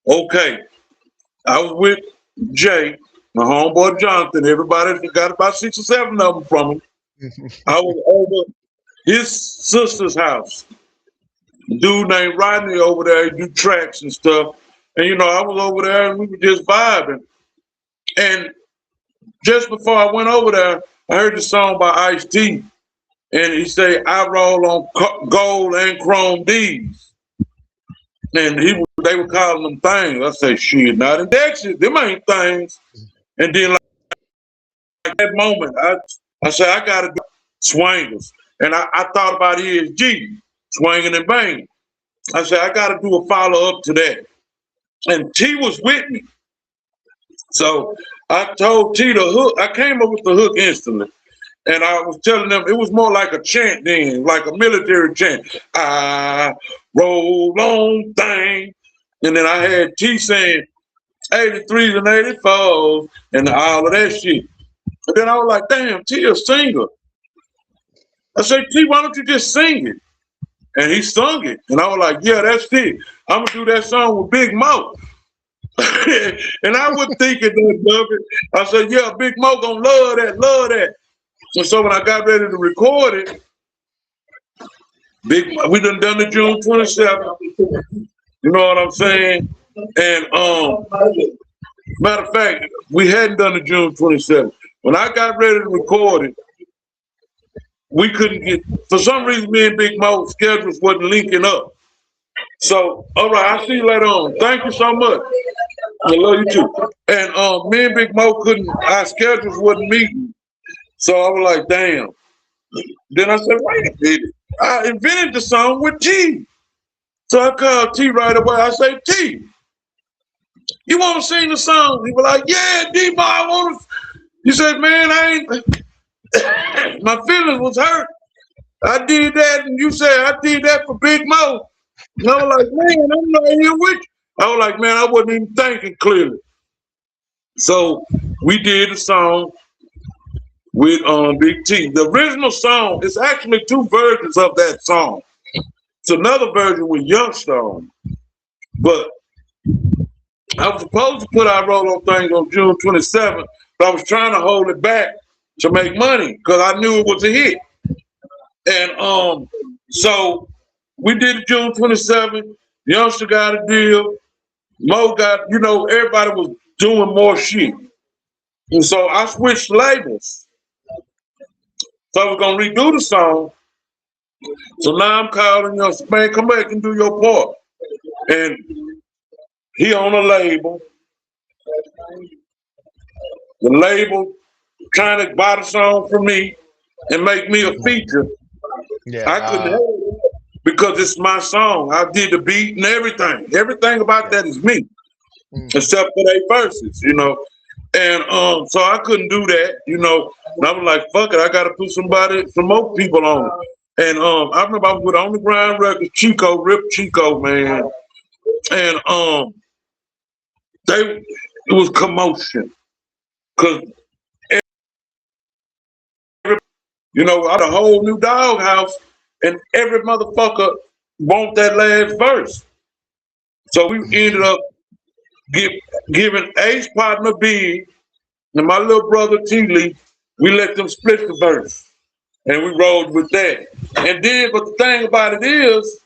Okay, I was with Jay, my homeboy Jonathan. Everybody got about 6 or 7 of them from him. I was over his sister's house. Dude named Rodney over there, he do tracks and stuff. And you know, I was over there and we were just vibing. And just before I went over there, I heard the song by Ice-T. And he said, I roll on gold and chrome D's. And they were calling them things. I say, shit, not in Texas, them ain't things. And then like that moment, I said, I gotta do swingers. And I thought about ESG, swinging and banging. I said, I gotta do a follow up to that. And T was with me. So I told T the hook, I came up with the hook instantly. And I was telling them it was more like a chant then, like a military chant. I roll on thing. And then I had T saying 83s and 84s and all of that shit. And then I was like, damn, T a singer. I said, T, why don't you just sing it? And he sung it. And I was like, yeah, that's it. I'm gonna do that song with Big Mo. And I was thinking that of it. I said, yeah, Big Mo gonna love that, love that. And so when I got ready to record it, we done the June 27th. You know what I'm saying? And matter of fact, we hadn't done the June 27th. When I got ready to record it, we couldn't get, for some reason, me and Big Mo's schedules wasn't linking up. So, all right, I'll see you later on. Thank you so much. I love you too. And me and Big Mo couldn't, our schedules wasn't meeting. So I was like, damn. Then I said, wait a minute. I invented the song with T. So I called T right away. I say, T, you want to sing the song? He was like, yeah, DeMo, I want to. He said, man, I ain't, my feelings was hurt. I did that, and you said I did that for Big Mo. And I was like, man, I'm not here with you. I was like, man, I wasn't even thinking clearly. So we did a song with Big T. The original song is actually two versions of that song. It's another version with Youngster on, but I was supposed to put our roll on things on June 27th, but I was trying to hold it back to make money because I knew it was a hit. And so we did it June 27th. Youngster got a deal. Mo got, everybody was doing more shit. And so I switched labels. So I was gonna redo the song. So now I'm calling Youngster, man, come back and do your part. And he on a label. The label trying to buy the song from me and make me a feature. Yeah, I couldn't have it because it's my song. I did the beat and everything. Everything about that is me, except for their verses, And so I couldn't do that, And I was like, fuck it, I gotta put some more people on it. And I remember I was with On the Grind Records, Chico, Rip Chico, man. And it was commotion. Cause I had a whole new doghouse and every motherfucker want that last verse. So we ended up giving Ace Partner B and my little brother T Lee, we let them split the verse. And we rolled with that. And then, but the thing about it is,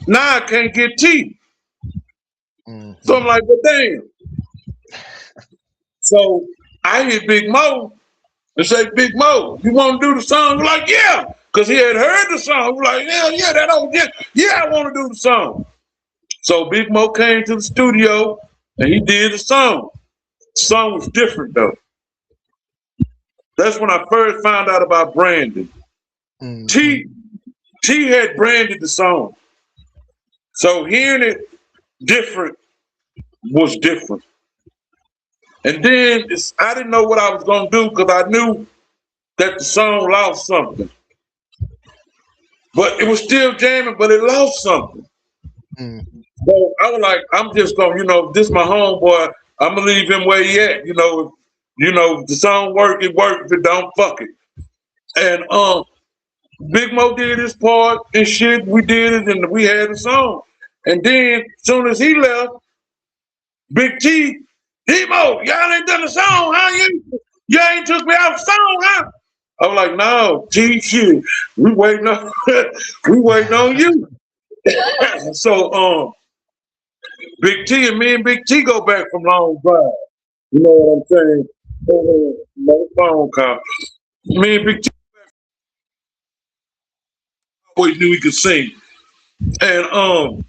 now I can't get T. So I'm like, but damn. So I hit Big Mo and say, Big Mo, you want to do the song? We're like, yeah. Because he had heard the song. We're like, yeah, that old yeah, I want to do the song. So Big Mo came to the studio and he did the song. The song was different though. That's when I first found out about branding. T had branded the song. So hearing it different was different. And then I didn't know what I was going to do because I knew that the song lost something. But it was still jamming, but it lost something. So I was like, I'm just going to, this my homeboy. I'm going to leave him where he at. The song work, it work. If it don't, fuck it. And Big Mo did his part and shit. We did it and we had a song. And then as soon as he left, Big T, DeMo, y'all ain't done the song, huh? You ain't took me out the song, huh? I was like, no, T, shit, we waiting on you. So Big T and me and Big T go back from long drive. You know what I'm saying? No phone call. Me and Big T always knew he could sing. And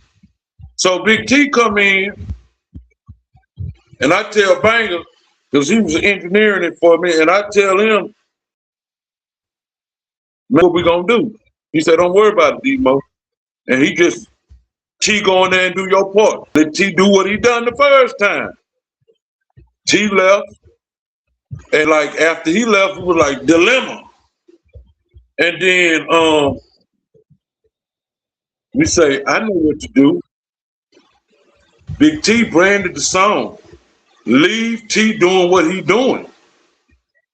so Big T come in and I tell Banger, because he was engineering it for me, and I tell him, man, what we gonna do? He said, don't worry about it, DeMo. And he just, T go in there and do your part. Let T do what he done the first time. T left, and like after he left, it was like dilemma. And then we say, I know what to do. Big T branded the song. Leave T doing what he doing.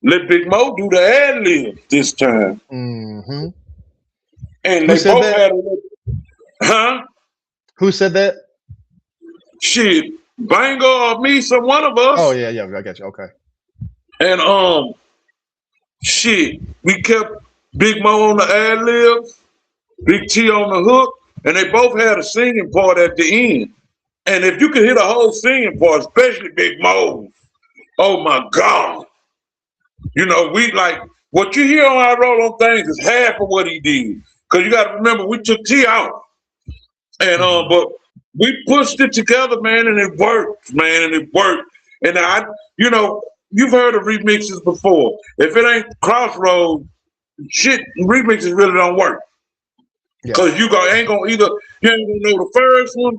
Let Big Mo do the ad lib this time. Mm-hmm. And they both had a little, Who said that? Shit, Banger or me, one of us. Oh yeah, I got you. Okay. And shit, we kept Big Mo on the ad libs, Big T on the hook, and they both had a singing part at the end. And if you could hit a whole singing part, especially Big Mo, oh my God. We like, what you hear on our Roll on Things is half of what he did. Because you got to remember, we took T out. And but we pushed it together, man, and it worked, man, and it worked. And you've heard of remixes before. If it ain't Crossroads, shit, remixes really don't work. Because you ain't gonna know the first one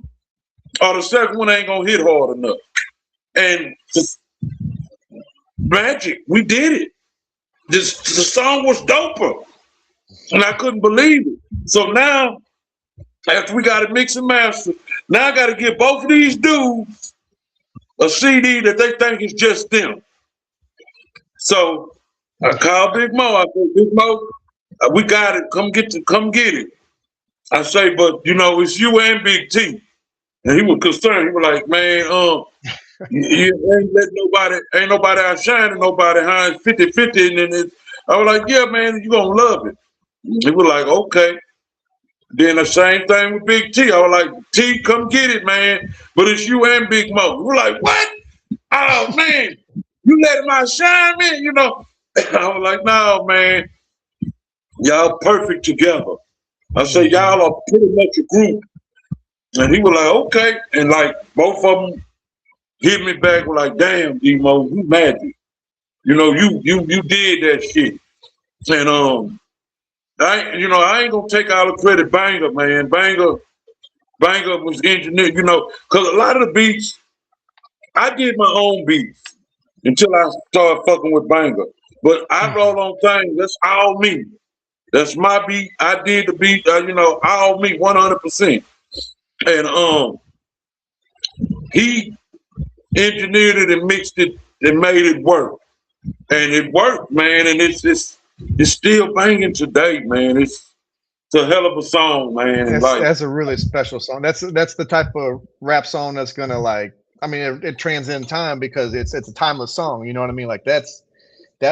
or the second one ain't gonna hit hard enough. And just magic, we did it. The song was doper. And I couldn't believe it. So now, after we got it mixed and mastered, now I got to get both of these dudes a CD that they think is just them. So I called Big Mo. I said, Big Mo, we got it. Come get it. I say, but it's you and Big T. And he was concerned. He was like, man, you ain't nobody outshining nobody, huh? It's 50-50. And then I was like, yeah, man, you gonna love it. He was like, okay. Then the same thing with Big T. I was like, T, come get it, man. But it's you and Big Mo. We're like, what? Oh man, you let him outshine me, I was like, no, man, y'all perfect together. I said, y'all are pretty much a group. And he was like, okay. And like both of them hit me back with like, damn, DeMo, you magic. You did that shit. And I ain't gonna take all the credit. Banger, man. Banger was engineered, because a lot of the beats, I did my own beats until I started fucking with Banger. But I wrote on things, that's all me. That's my beat. I did the beat, all me, 100%. And he engineered it and mixed it and made it work. And it worked, man, and it's still banging today, man. It's a hell of a song, man. That's a really special song. That's the type of rap song that's gonna it transcends time because it's a timeless song. You know what I mean? Like that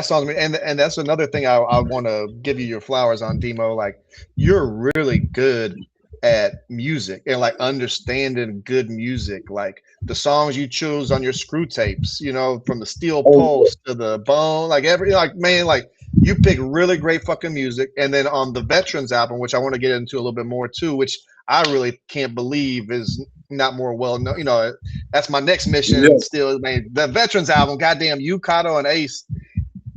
song, and that's another thing I want to give you your flowers on, DeMo. Like you're really good at music and like understanding good music, like the songs you choose on your screw tapes, from the Steel Pulse to the Bone, like you pick really great fucking music. And then on the Veterans album, which I want to get into a little bit more too, which I really can't believe is not more well known. That's my next mission. Yeah. Still, man, the Veterans album, goddamn, you, Kato, and Ace.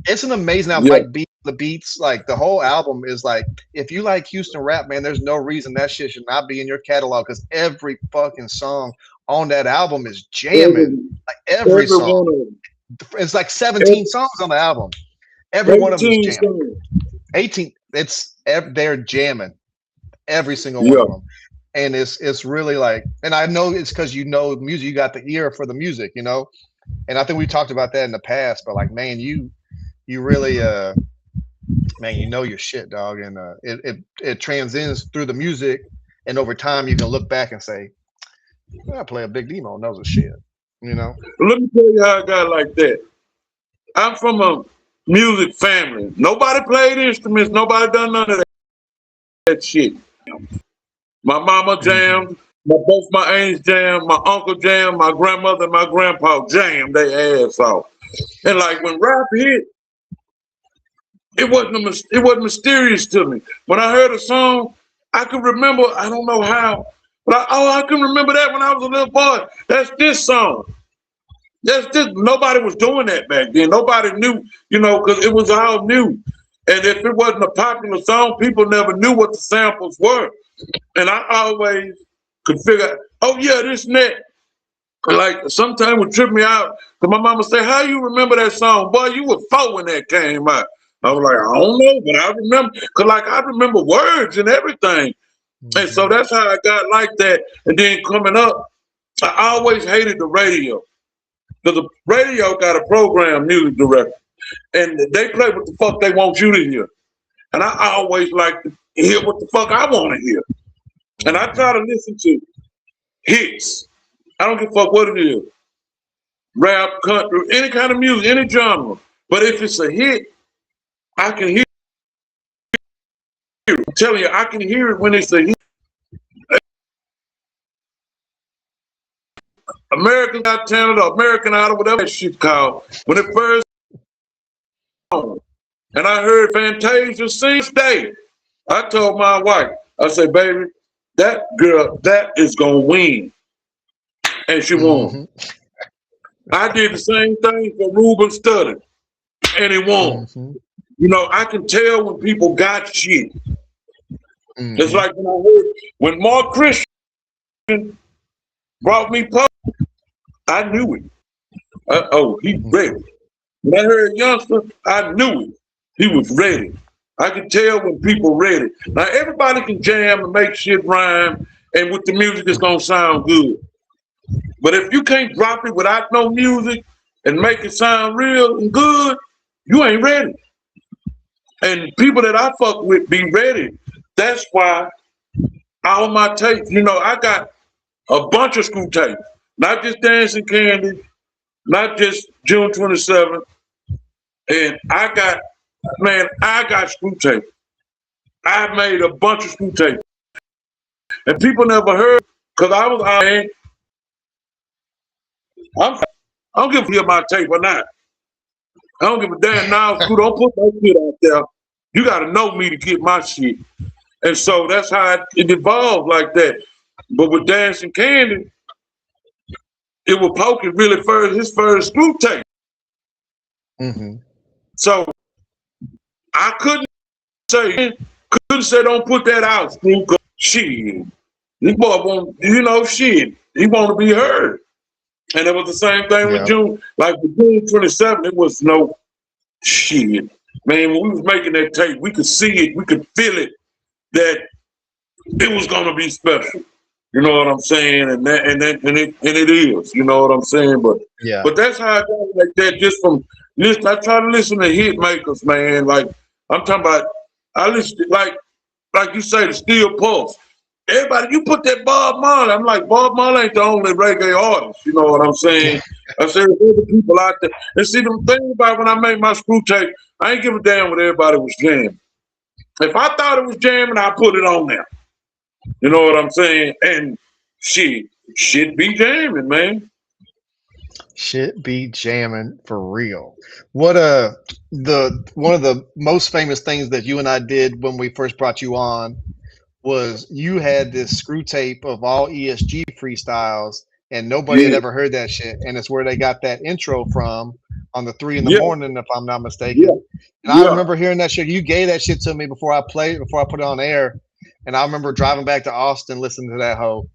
It's an amazing album. Like the beats, like the whole album is like, if you like Houston rap, man, there's no reason that shit should not be in your catalog because every fucking song on that album is jamming. Like every song. It's like 17 songs on the album. Every one of them is jamming. 18. They're jamming. Every single one of them. And it's really like, and I know it's because music, you got the ear for the music, and I think we talked about that in the past, but like, man, you really man, your shit, dog, and it transcends through the music, and over time you can look back and say, I play a Big DeMo knows a shit, Let me tell you how I got like that. I'm from a music family. Nobody played instruments. Nobody done none of that shit. My mama jammed. Both my aunts jammed. My uncle jammed. My grandmother and my grandpa jammed their ass off. And like when rap hit, it wasn't mysterious to me. When I heard a song, I could remember. I don't know how, but I can remember that when I was a little boy. That's this song. Nobody was doing that back then. Nobody knew, because it was all new. And if it wasn't a popular song, people never knew what the samples were. And I always could figure out, oh yeah, this and that. Like sometimes would trip me out because my mama say, how you remember that song? Boy, you were 4 when that came out. I was like, I don't know, but I remember, because like I remember words and everything. And so that's how I got like that. And then coming up, I always hated the radio. Because the radio got a program music director. And they play what the fuck they want you to hear. And I always like to hear what the fuck I want to hear. And I try to listen to hits. I don't give a fuck what it is. Rap, country, any kind of music, any genre. But if it's a hit, I can hear it. I'm telling you, I can hear it when it's a hit. American Got Talent or American Idol, whatever that shit called. When it first on, and I heard Fantasia sing Stay, I told my wife, I said, baby, that girl, that is gonna win. And she won. I did the same thing for Ruben Studdard, and he won. I can tell when people got shit. It's like when Mark Christian brought me Pope, I knew it. He ready. When I heard Youngster, I knew it. He was ready. I could tell when people ready. Now everybody can jam and make shit rhyme, and with the music, it's gonna sound good. But if you can't drop it without no music and make it sound real and good, you ain't ready. And people that I fuck with be ready. That's why all my tapes, I got a bunch of screw tapes, not just Dancing Candy, not just June 27th. And I got screw tape. I made a bunch of screw tape. And people never heard because I was out there. I don't give a shit my tape or not. I don't give a damn now. Screw, don't put that shit out there. You got to know me to get my shit. And so that's how it evolved like that. But with Dancing Candy, it was Pokey really his first screw tape. Mm-hmm. So I couldn't say don't put that out, Screw. Shit. This boy want, shit. He want to be heard. And it was the same thing with June. Like with June 27th, it was no shit. Man, when we was making that tape, we could see it, we could feel it, that it was gonna be special. You know what I'm saying? And it is, you know what I'm saying? But that's how I got like that, just from listen. I try to listen to hit makers, man. Like I'm talking about, I listen to, like you say, the Steel Pulse. Everybody, you put that Bob Marley. I'm like, Bob Marley ain't the only reggae artist. You know what I'm saying? I said, there's other people out there. And see, the thing about when I made my screw tape, I ain't give a damn what everybody was jamming. If I thought it was jamming, I put it on there. You know what I'm saying? And shit be jamming, man. Shit be jamming for real. What one of the most famous things that you and I did when we first brought you on was you had this screw tape of all ESG freestyles, and nobody had ever heard that shit. And it's where they got that intro from on the 3 in the morning, if I'm not mistaken. And I remember hearing that shit. You gave that shit to me before I put it on air. And I remember driving back to Austin listening to that hoe.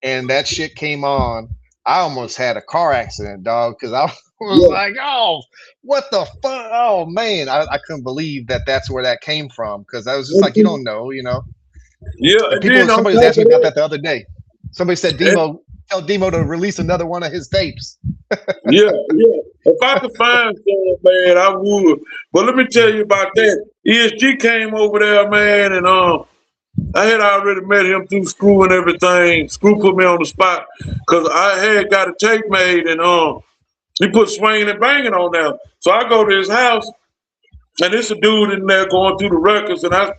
And that shit came on. I almost had a car accident, dog, because I was like, oh, what the fuck? Oh, man. I couldn't believe that's where that came from, because I was just like, you don't know, Yeah, somebody was asking me about that the other day. Somebody said, tell DeMo to release another one of his tapes. yeah. If I could find some, man, I would. But let me tell you about that. ESG came over there, man, and I had already met him through Screw and everything. Screw put me on the spot because I had got a tape made, and he put Swinging and Banging on there. So I go to his house, and it's a dude in there going through the records, and I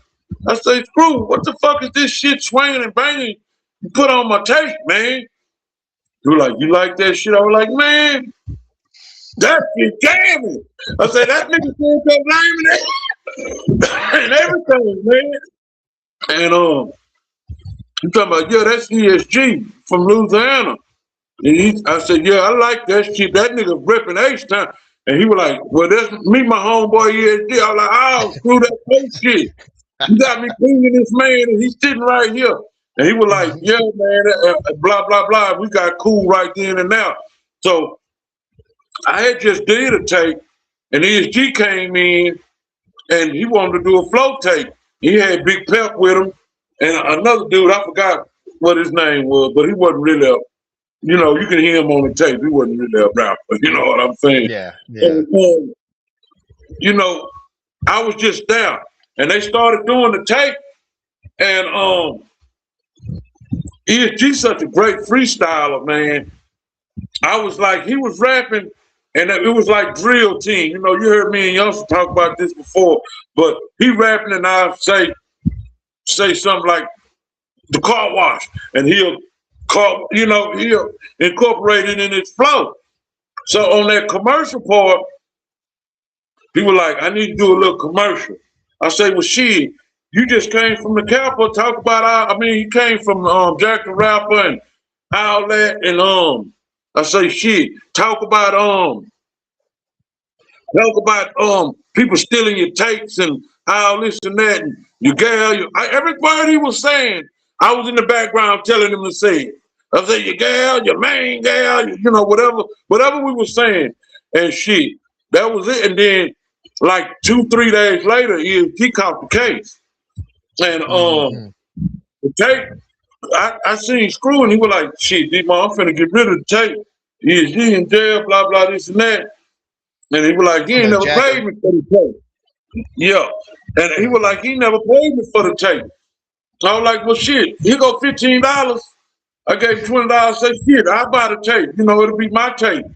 say, Screw, what the fuck is this shit Swinging and Banging you put on my tape, man? He was like, you like that shit? I was like, man, that shit jamming. I said, that nigga said that and everything, man. And he talking about, yeah, that's ESG from Louisiana. And I said, yeah, I like that shit. That nigga ripping H-Town. And he was like, well, that's me, my homeboy ESG. I was like, oh, screw that bullshit. You got me cleaning this man, and he's sitting right here. And he was like, yeah, man, blah, blah, blah. We got cool right then and now. So I had just did a tape, and ESG came in, and he wanted to do a flow tape. He had Big Pep with him, and another dude, I forgot what his name was, but he wasn't really a, you can hear him on the tape. He wasn't really a rapper, you know what I'm saying? Yeah. And, I was just there, and they started doing the tape, and ESG such a great freestyler, man. I was like, he was rapping, and it was like drill team. You heard me and Youngster talk about this before, but he rapping, and I say something like the car wash, and he'll incorporate it in his flow. So on that commercial part, he was like, I need to do a little commercial. I say, well, shit, you just came from the Capitol, talk about he came from Jack the Rapper and all that, and I say, shit, talk about people stealing your tapes and all this and that, and your gal, every word he was saying, I was in the background telling him to say it. I said, your gal, your main gal, whatever we were saying, and shit, that was it. And then, like 2-3 days later, he caught the case, and the tape I seen Screw and he was like, shit, DeMo, I'm finna get rid of the tape. He in jail, blah, blah, this and that. And he was like, he On ain't the never jacket. paid me for the tape. Yeah. And he was like, he never paid me for the tape. I was like, well, shit, here go $15. I gave him $20, say, shit, I'll buy the tape. You know, it'll be my tape.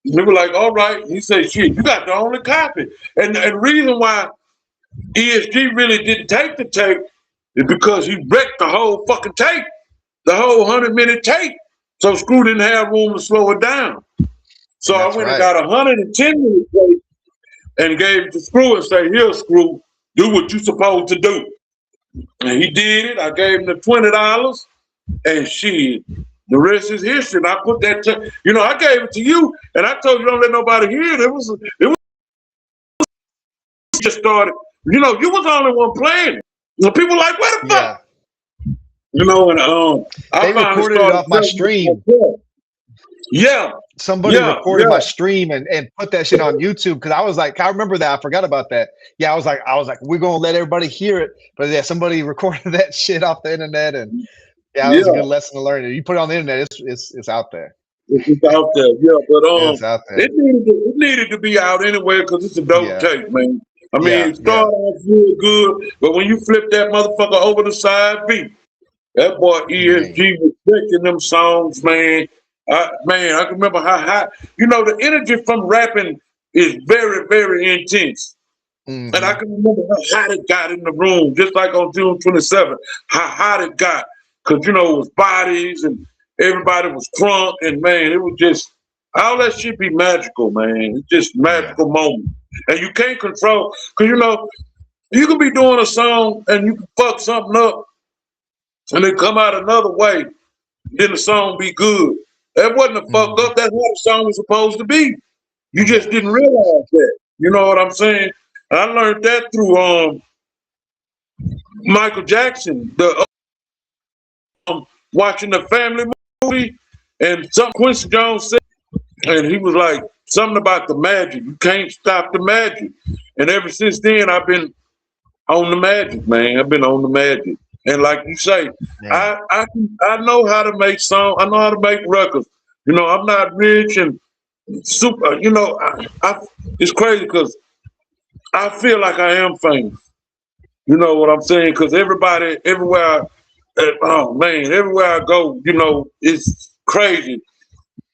And they were like, all right. He said, shit, you got the only copy. And the reason why ESG really didn't take the tape is because he wrecked the whole fucking tape, the whole 100-minute tape. So Screw didn't have room to slow it down. So That's I went right. and got a 110-minute tape and gave it to Screw and said, here, Screw, do what you supposed to do. And he did it. I gave him the $20 and shit. The rest is history. And I put that, I gave it to you, and I told you don't let nobody hear it. It was just started. You was the only one playing it. People like, where the fuck? And I They finally recorded it started off my stream. Yeah. Somebody recorded my stream and put that shit on YouTube because I was like, I remember that. I forgot about that. Yeah, I was like, we're gonna let everybody hear it, but yeah, somebody recorded that shit off the internet, and it was a good lesson to learn. If you put it on the internet, it's out there. It's out there, yeah. But It's out there. it needed to be out anyway because it's a dope tape, man. I mean, it started off real good, but when you flip that motherfucker over the side beat, that boy ESG was picking them songs, man. I can remember how hot. The energy from rapping is very, very intense. Mm-hmm. And I can remember how hot it got in the room, just like on June 27th, how hot it got. Because, it was bodies and everybody was drunk. And, man, it was just, all that shit be magical, man. It's just magical moment. And you can't control, because, you can be doing a song and you can fuck something up and it come out another way, then the song be good. That wasn't a fuck up. That's what the song was supposed to be. You just didn't realize that. You know what I'm saying? I learned that through Michael Jackson, watching the Family movie, and something Quincy Jones said, and he was like, something about the magic. You can't stop the magic. And ever since then, I've been on the magic, man. I've been on the magic. And like you say, I know how to make songs. I know how to make records. I'm not rich and super. It's crazy because I feel like I am famous. You know what I'm saying? Because everybody, everywhere, everywhere I go, it's crazy.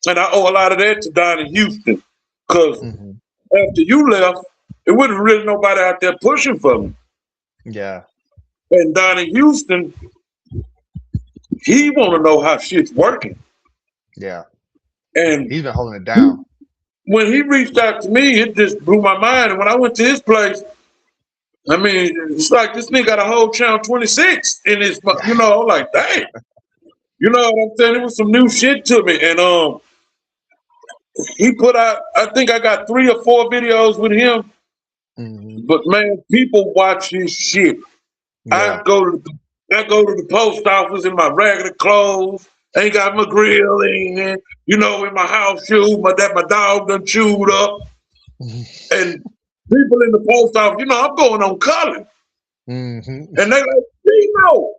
And I owe a lot of that to Donnie Houston. Because after you left, it wasn't really nobody out there pushing for me. Yeah. And Donnie Houston, he want to know how shit's working. Yeah. And he's been holding it down. When he reached out to me, it just blew my mind. And when I went to his place, I mean, it's like this nigga got a whole channel 26 in his, like, dang. You know what I'm saying? It was some new shit to me. And he put out, I think I got 3 or 4 videos with him. But man, people watch his shit. I go to the post office in my regular clothes. Ain't got my grill in, in my house shoes. My dog done chewed up. And people in the post office, I'm going on color. And they like, DeMo.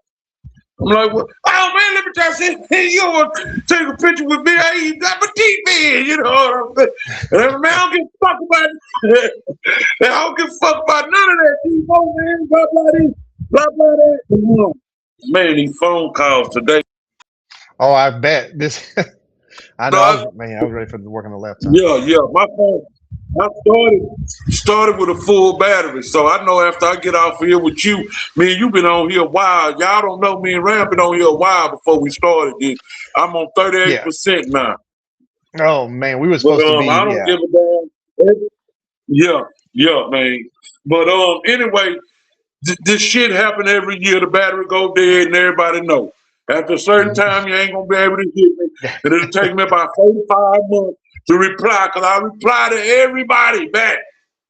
I'm like, well, oh man, let me just say, hey, you want to take a picture with me? I ain't got my teeth in, you know what I'm saying? And man, I don't give a fuck about it. I don't give a fuck about none of that. DeMo, man, blah, blah, this, blah, blah, that. Man, these phone calls today. Oh, I bet. I know. I was ready for the work on the laptop. Yeah. My phone. I started with a full battery, so I know after I get off here with you, me and you been on here a while. Y'all don't know me and Ram been on here a while before we started this. I'm on 38% now. Oh man, we were supposed to be. I don't give a damn. Yeah, man. But anyway, this shit happen every year. The battery go dead, and everybody know. After a certain time, you ain't gonna be able to get me, and it'll take me about 45 months to reply, because I reply to everybody back.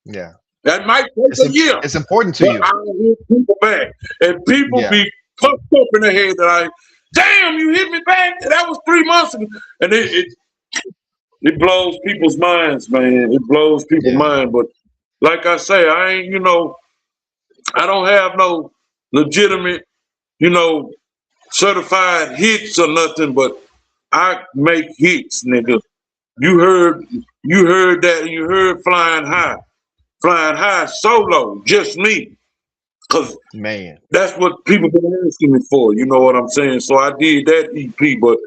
Yeah. That might take a year. It's important to you. I'll hit people back. And people be puffed up in the head that like, damn, you hit me back? That was 3 months ago. And it blows people's minds, man. It blows people's minds. But like I say, I ain't, I don't have no legitimate, certified hits or nothing, but I make hits, nigga. You heard that, and you heard flying high solo, just me, cause Man. that's what people been asking me for. You know what I'm saying? So I did that EP, but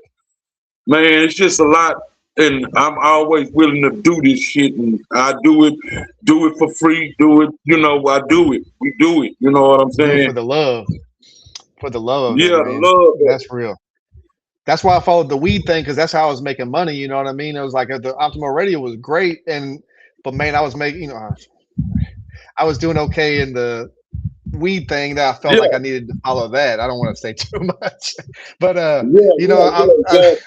man, it's just a lot, and I'm always willing to do this shit, and I do it for free, do it. You know, I do it. We do it. You know what I'm Do it saying? for the love of it, Yeah, the man. love. That's real. That's why I followed the weed thing because that's how I was making money. You know what I mean? It was like the Optimo Radio was great, but man, I was making I was doing okay in the weed thing that I felt Yeah, like I needed to follow that. I don't want to say too much, but yeah, yeah, exactly.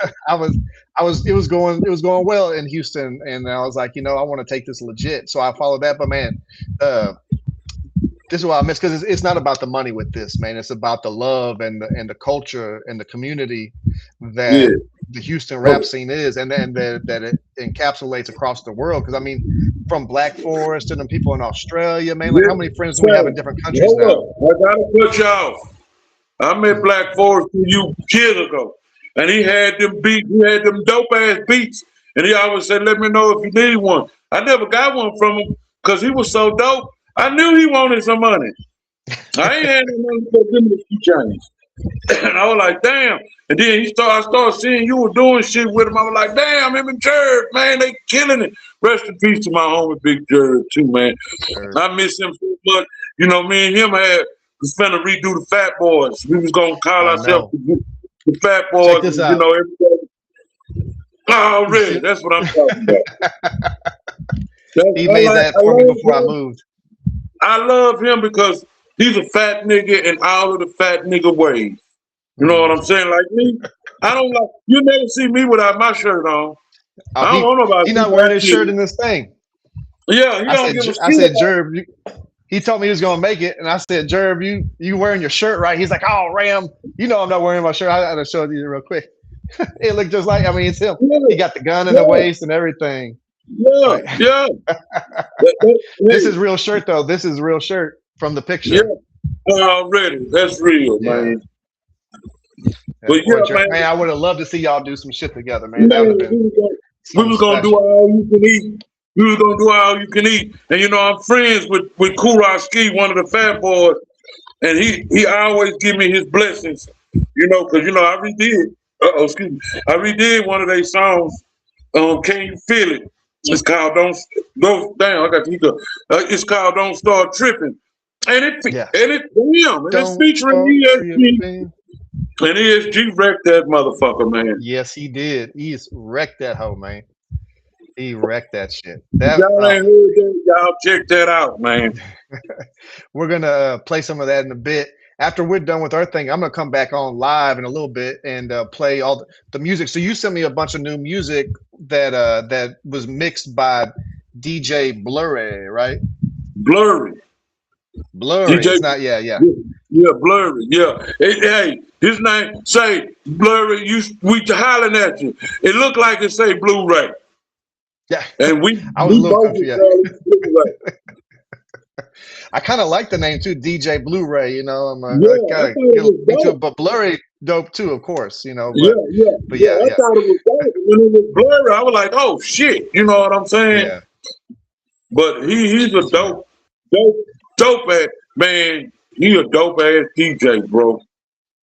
I was it was going well in Houston, and I was like, I want to take this legit, so I followed that. But man, uh, this is what I miss because it's not about the money with this, man. It's about the love and the culture and the community Yeah. that the Houston rap scene is, and that it encapsulates across the world. Because I mean, from Black Forest to the people in Australia, man. Like, Yeah. how many friends do we have in So, different countries hold now? up. I gotta cut you off. I met Black Forest a few years ago, and he had them dope ass beats, and he always said, "Let me know if you need one." I never got one from him because he was so dope. I knew he wanted some money. I ain't had no money for them to few Chinese. And I was like, damn. And then I started seeing you were doing shit with him. I was like, damn, him and Jerv, man, they killing it. Rest in peace to my homie Big Jerv too, man. Or I miss him so much. You know, me and him was finna redo the Fat Boys. We was gonna call I ourselves know. the Fat Check Boys, this and, out. everybody. You Already, see, that's what I'm talking about. he made that I for me love before I him. moved. I love him because he's a fat nigga in all of the fat nigga ways. You know what Mm. I'm saying? Like me, I don't like you never see me without my shirt on. Oh, I don't want nobody he to think not wearing that his shirt shit. in this thing. Yeah, he don't give a I shit said, about Jerv, he told me he was gonna make it, and I said, Jerv, you wearing your shirt right? He's like, oh, Ram, I'm not wearing my shirt. I gotta show you real quick. It looked just like, I mean, it's him. He yeah, got the gun in the yeah, waist and everything. yeah, Like, yeah. this Hey, is real shirt though. This is real shirt from the yeah, picture. already. That's real, Yeah. man. But Boy, yeah, Jerv, man, man, I would have loved to see y'all do some shit together, man. That would have man, been we something was gonna do special. all you can eat. We was gonna do all you can eat. And I'm friends with Ski, one of the fat boys, and he always give me his blessings. Because I redid. Excuse me. I redid one of their songs. Can you feel it? It's called Don't Damn. I got the hiccup. It's called Don't Start Tripping, and Yeah. it's Don't featuring start ESG, tripping. and ESG wrecked that motherfucker, man. Yes, he did. He's wrecked that hoe, man. He wrecked that shit. If That y'all ain't heard that, y'all check that out, man. we're gonna play some of that in a bit. After we're done with our thing, I'm gonna come back on live in a little bit and play all the music. So you sent me a bunch of new music that was mixed by DJ Blurry, right? Blurry. Blurry. DJ, It's not. Yeah, yeah, yeah, Blurry, yeah. Hey, his name say Blurry. We hollering at you. It looked like it say Blu-ray, yeah. and we I was a we little both was confused. calling it Blu-ray. I kind of like the name too, DJ Blu-ray. I Yeah, I gotta thought it get was me to dope. it, but Blurry dope too, of course. Yeah, yeah, But yeah. yeah, I yeah, thought it was dope. When it was Blurry, I was like, oh shit, you know what I'm saying? yeah. But he's a That's real. dope ass man. He a dope ass DJ, bro.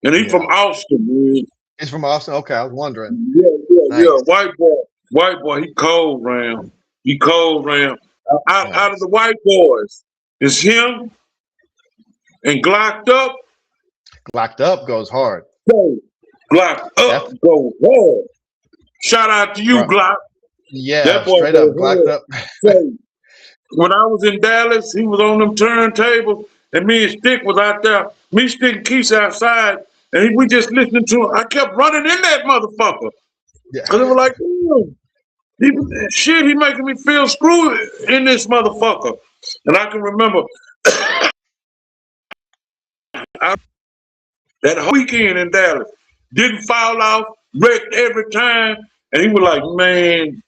And he from Yeah, Austin, man. it's from Austin. Okay, I was wondering. Yeah, yeah, yeah. Nice, White boy, he cold round. He cold round. Out of nice. the white boys, it's him and Glocked Up. Locked up goes hard. Go. Glocked Up That go hard. Shout out to you, bro. Glock. Yeah, That boy straight go up, glocked hard. up. So, when I was in Dallas, he was on them turntables, and me and Stick was out there. Me, Stick, and Keith outside, and we just listening to him. I kept running in that motherfucker Yeah, because it was like, damn. He making me feel screwed in this motherfucker. And I can remember that whole weekend in Dallas, didn't fall off, wrecked every time. And he was like, man,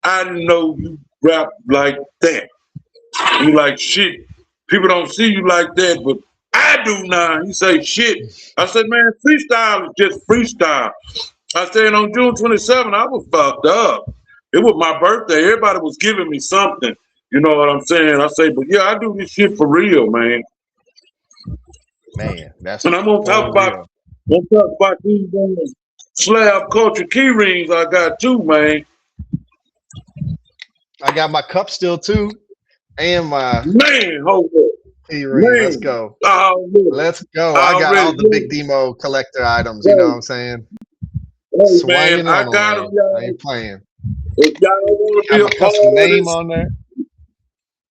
I didn't know you rap like that. He like, shit, people don't see you like that, but I do now. He say, shit. I said, man, freestyle is just freestyle. I said, on June 27th, I was fucked up. It was my birthday. Everybody was giving me something. You know what I'm saying? I say, but yeah, I do this shit for real, man. Man, that's And I'm gonna talk about these slab culture key rings I got too, man. I got my cup still too, and my Man, hold up. key ring. Let's Man. go. Already. Let's go. I got all the big DeMo collector items. You know what I'm saying? Hey, Swinging man, I on got them. them, y'all. I ain't playing. If y'all want to Have be a a part custom of name this, on there.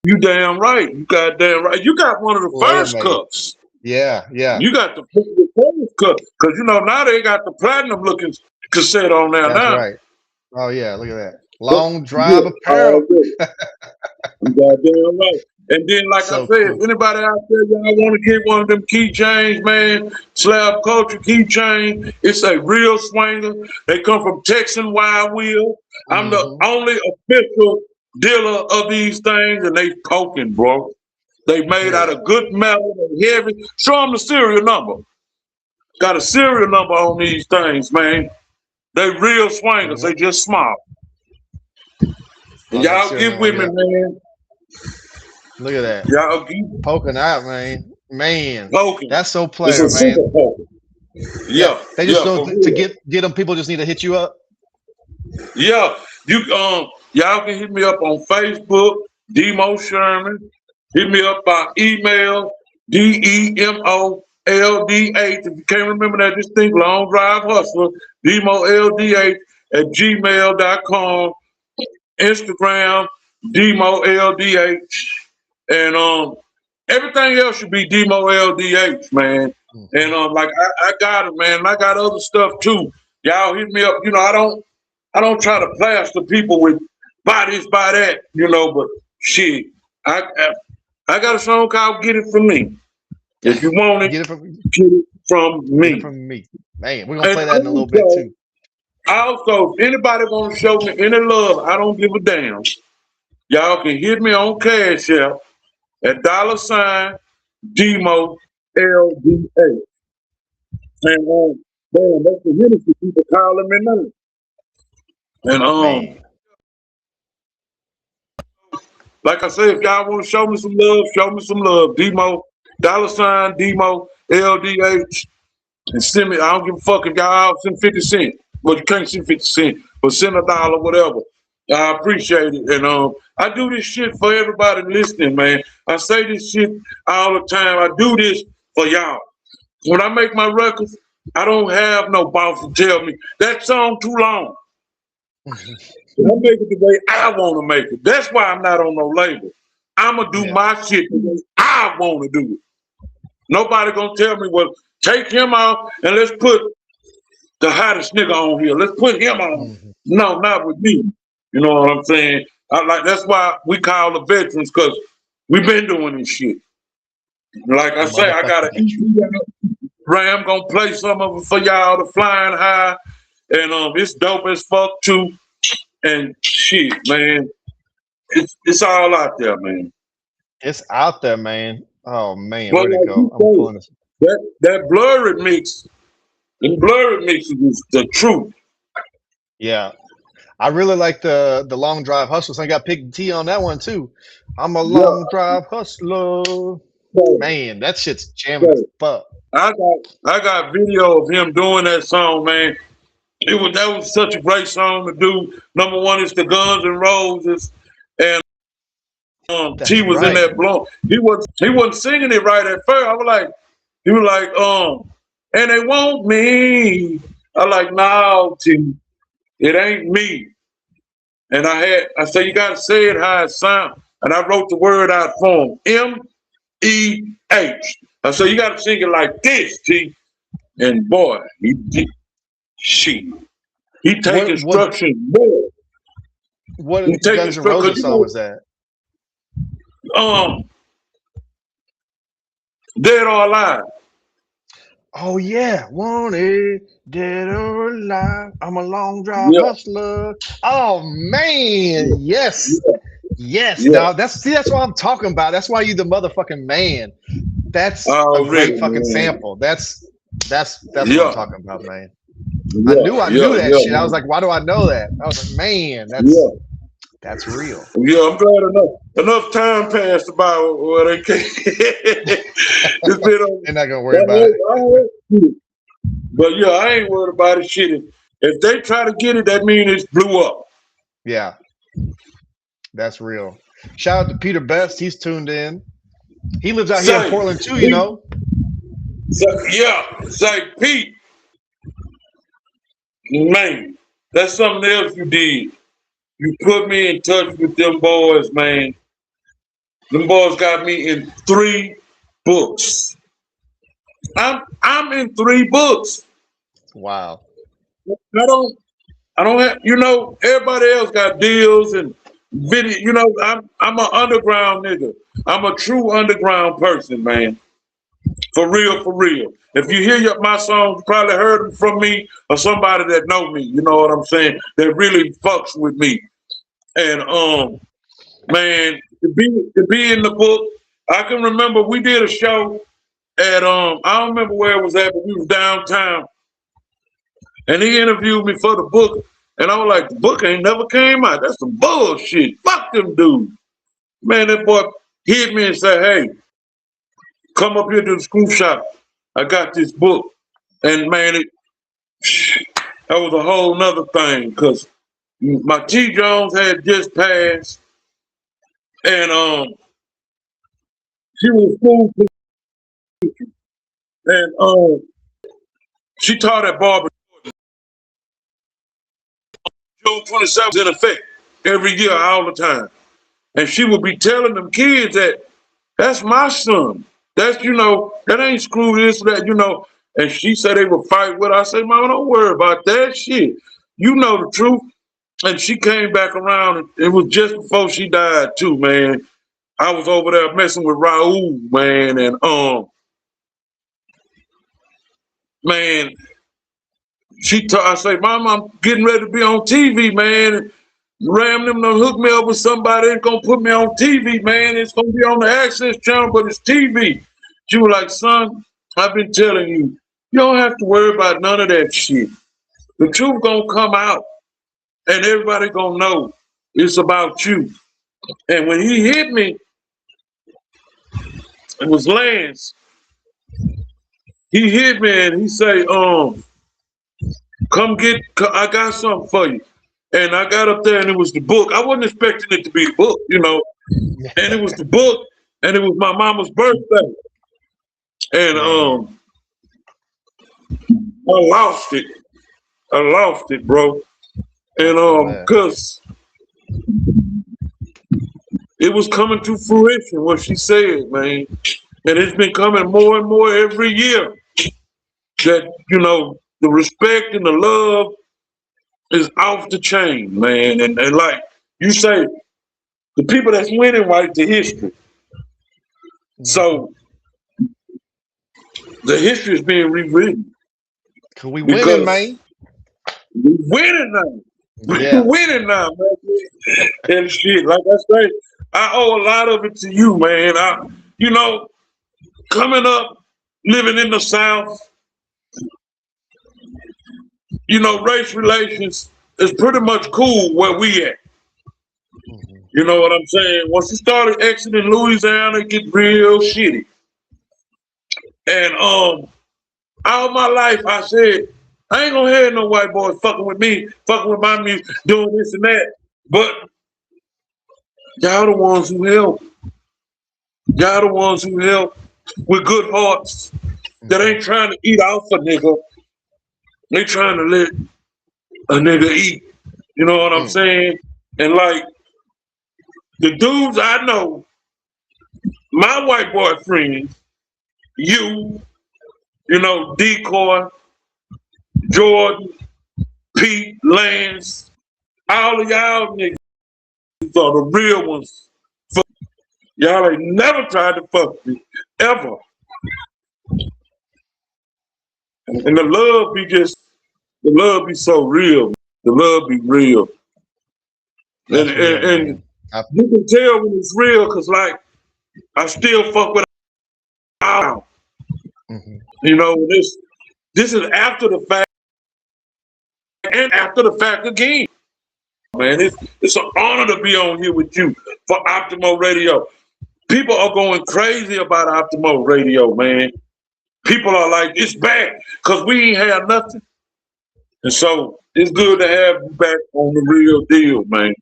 you damn right. You goddamn right. You got one of the Layer first made. cups. Yeah. You got the first cup. Because, you know, now they got the platinum looking cassette on there That's now. right. Oh yeah, look at that. Long drive Yeah, apparel. you goddamn right. And then, like So I said, cool. if anybody out there, y'all want to get one of them keychains, man, slab culture keychain, it's a real swinger. They come from Texan Wild Wheel. I'm the only official dealer of these things, and they poking, bro. They made out of good metal and heavy. Show them the serial number. Got a serial number on these things, man. They real swingers. They just small. And y'all get with me, man. Look at that. Y'all get Poking out, man. Man, poking. that's so It's player, a super man. poker. Yeah. They just yeah, know for to real. get them. People just need to hit you up. Yeah. You y'all can hit me up on Facebook, DeMo Sherman. Hit me up by email, DemoLDH. If you can't remember that, just think Long Drive Hustler, DemoLDH at gmail.com. Instagram, DemoLDH. And everything else should be DemoLDH, man. And like I got it, man. And I got other stuff too. Y'all hit me up. You know, I don't try to plaster people with buy this, buy that, you know, but shit. I got a song called Get It From Me. If you want it, Get it from me. Get it from me. Man, we're gonna play that in a little bit too. Also, if anybody want to show me any love, I don't give a damn. Y'all can hit me on Cash App at $DeMo LDA. And damn, that's the Hennessy people calling me now. And Man. like I said, if y'all want to show me some love, show me some love. DeMo, $DeMo LDH. And send me, I don't give a fuck if y'all send 50 cents. Well, you can't send 50 cents, but send $1, whatever. I appreciate it. And I do this shit for everybody listening, man. I say this shit all the time. I do this for y'all. When I make my records, I don't have no boss to tell me that song too long. I make it the way I want to make it. That's why I'm not on no label. I'ma do my shit the way I want to do it. Nobody gonna tell me, well, take him out and let's put the hottest nigga on here. Let's put him on. No, not with me. You know what I'm saying? That's why we call the veterans, because we've been doing this shit. Like I say, I got an Ram gonna play some of it for y'all, the Flying High, and it's dope as fuck too. And shit, man, it's all out there, man. It's out there, man. Oh man, But where'd it like go? you I'm say, pulling this. that blurred mix, the blurred mix is the truth. Yeah. I really like the long drive hustle. So I got Big T on that one too. I'm a long drive hustler. Man, that shit's jamming as fuck. I got video of him doing that song, man. That was such a great song to do. Number one is the Guns N' Roses, and T was in that blow. He wasn't singing it right at first. I was like, he was like, and they want me. I like, no, T, it ain't me. And I said, you gotta say it how it sounds. And I wrote the word out for him. MEH. I said, you gotta sing it like this, T. And boy, he take instructions more. What Guns N' Roses song was that? Dead or Alive. Oh yeah, wanted, dead or alive. I'm a long drive hustler. Oh man, yes. Yes. Now that's what I'm talking about. That's why you the motherfucking man. That's a already, great fucking man. sample. That's what I'm Yeah, talking about, man. I yeah, knew I yeah, knew that yeah, shit. I was man. like, why do I know that? I was like, man, Yeah, that's real. yeah. I'm glad enough time passed by where they can't. It's been on. They're not gonna worry about it. I heard it. But yeah, I ain't worried about it. Shit. If they try to get it, that means it's blew up. Yeah, that's real. Shout out to Peter Best. He's tuned in. He lives out here in Say, Portland too, you Pete. know. Say, Pete, man, that's something else you did. You put me in touch with them boys, man. Them boys got me in 3 books. I'm in 3 books. Wow. I don't I don't have, everybody else got deals and video. I'm an underground nigga. I'm a true underground person, man. For real, for real. If you hear my songs, you probably heard them from me or somebody that know me. You know what I'm saying? That really fucks with me. And man, to be in the book, I can remember we did a show at I don't remember where it was at, but we was downtown, and he interviewed me for the book, and I was like, the book ain't never came out. That's some bullshit. Fuck them dudes. Man, that boy hit me and said, hey, come up here to the school shop. I got this book. And man, that was a whole nother thing, because my T. Jones had just passed, and she was school teacher, and she taught at Barber. June 27th in effect every year, all the time. And she would be telling them kids that that's my son. That's, that ain't screw this, that. And she said they would fight with her. I said, Mama, don't worry about that shit. You know the truth. And she came back around. And it was just before she died, too, man. I was over there messing with Raul, man. And, man, I say, Mama, I'm getting ready to be on TV, man. Ram them to hook me up with somebody that's gonna put me on TV, man. It's gonna be on the Access channel, but it's TV. She was like, son, I've been telling you, you don't have to worry about none of that shit. The truth gonna come out, and everybody gonna know it's about you. And when he hit me, it was Lance. He hit me and he say, I got something for you. And I got up there and it was the book. I wasn't expecting it to be the book, And it was the book, and it was my mama's birthday. And I lost it. I lost it, bro. And cause it was coming to fruition, what she said, man. And it's been coming more and more every year. That, the respect and the love is off the chain, man. And like you say, the people that's winning write the history. So the history is being rewritten. Cause we winning, man. We winning now. Yeah. We winning now, man. And shit, like I say, I owe a lot of it to you, man. Coming up, living in the South, race relations is pretty much cool where we at. You know what I'm saying? Once you started exiting Louisiana, it get real shitty. And all my life I said, I ain't gonna have no white boys fucking with me, fucking with my music, doing this and that. But y'all the ones who help. Y'all the ones who help with good hearts that ain't trying to eat off a nigga. They trying to let a nigga eat. You know what I'm saying? And like the dudes I know, my white boy friends, Decoy, Jordan, Pete, Lance, all of y'all niggas are the real ones. Y'all ain't never tried to fuck me, ever. And the love be so real. The love be real. And you can tell when it's real, because like I still fuck with now. Mm-hmm. You know, this is after the fact and after the fact again. Man, it's an honor to be on here with you for Optimo Radio. People are going crazy about Optimo Radio, man. People are like, it's back because we ain't had nothing. And so it's good to have you back on the real deal, man.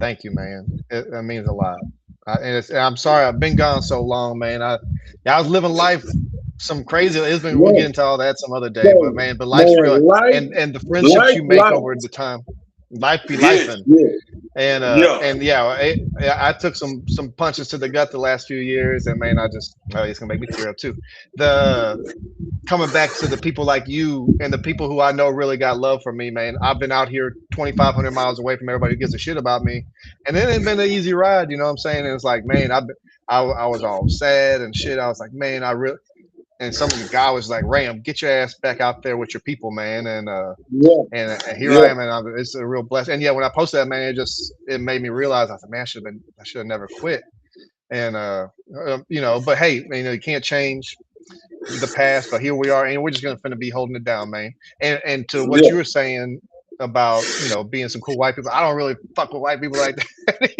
Thank you, man. That means a lot. And I'm sorry I've been gone so long, man. I was living life some crazy. We'll get into all that some other day, So, but man, but life's real, life, and the friendships you make life. over the time, life be Yes, lifing. yes. Yeah. And yeah, I took some punches to the gut the last few years, and man, it's gonna make me tear up too. The coming back to the people like you and the people who I know really got love for me, man. I've been out here 2,500 miles away from everybody who gives a shit about me, and it ain't been an easy ride. You know what I'm saying? And it's like, man, I was all sad and shit. I was like, man, I really. And some of the guy was like, Ram, get your ass back out there with your people, man. And and here I am, and it's a real blessing. And yeah, when I posted that, man, it made me realize I said, man, I should have never quit. And you know, but hey, you know, you can't change the past, but here we are, and we're just gonna be holding it down, man. And to what you were saying about, you know, being some cool white people, I don't really fuck with white people like that.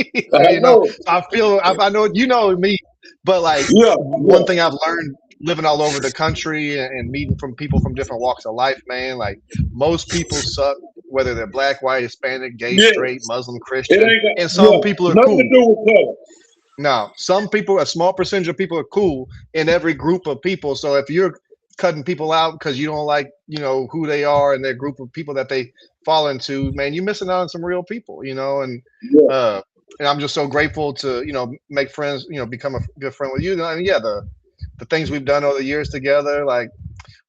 You know, I know you know me, but like one thing I've learned living all over the country and meeting from people from different walks of life, man, like most people suck, whether they're black, white, Hispanic, gay, straight, Muslim, Christian, and some people are cool. Nothing to do with color. No, some people, a small percentage of people are cool in every group of people. So if you're cutting people out because you don't like, you know, who they are and their group of people that they fall into, man, you're missing out on some real people, you know, and I'm just so grateful to, you know, make friends, you know, become a good friend with you. And yeah, the things we've done over the years together, like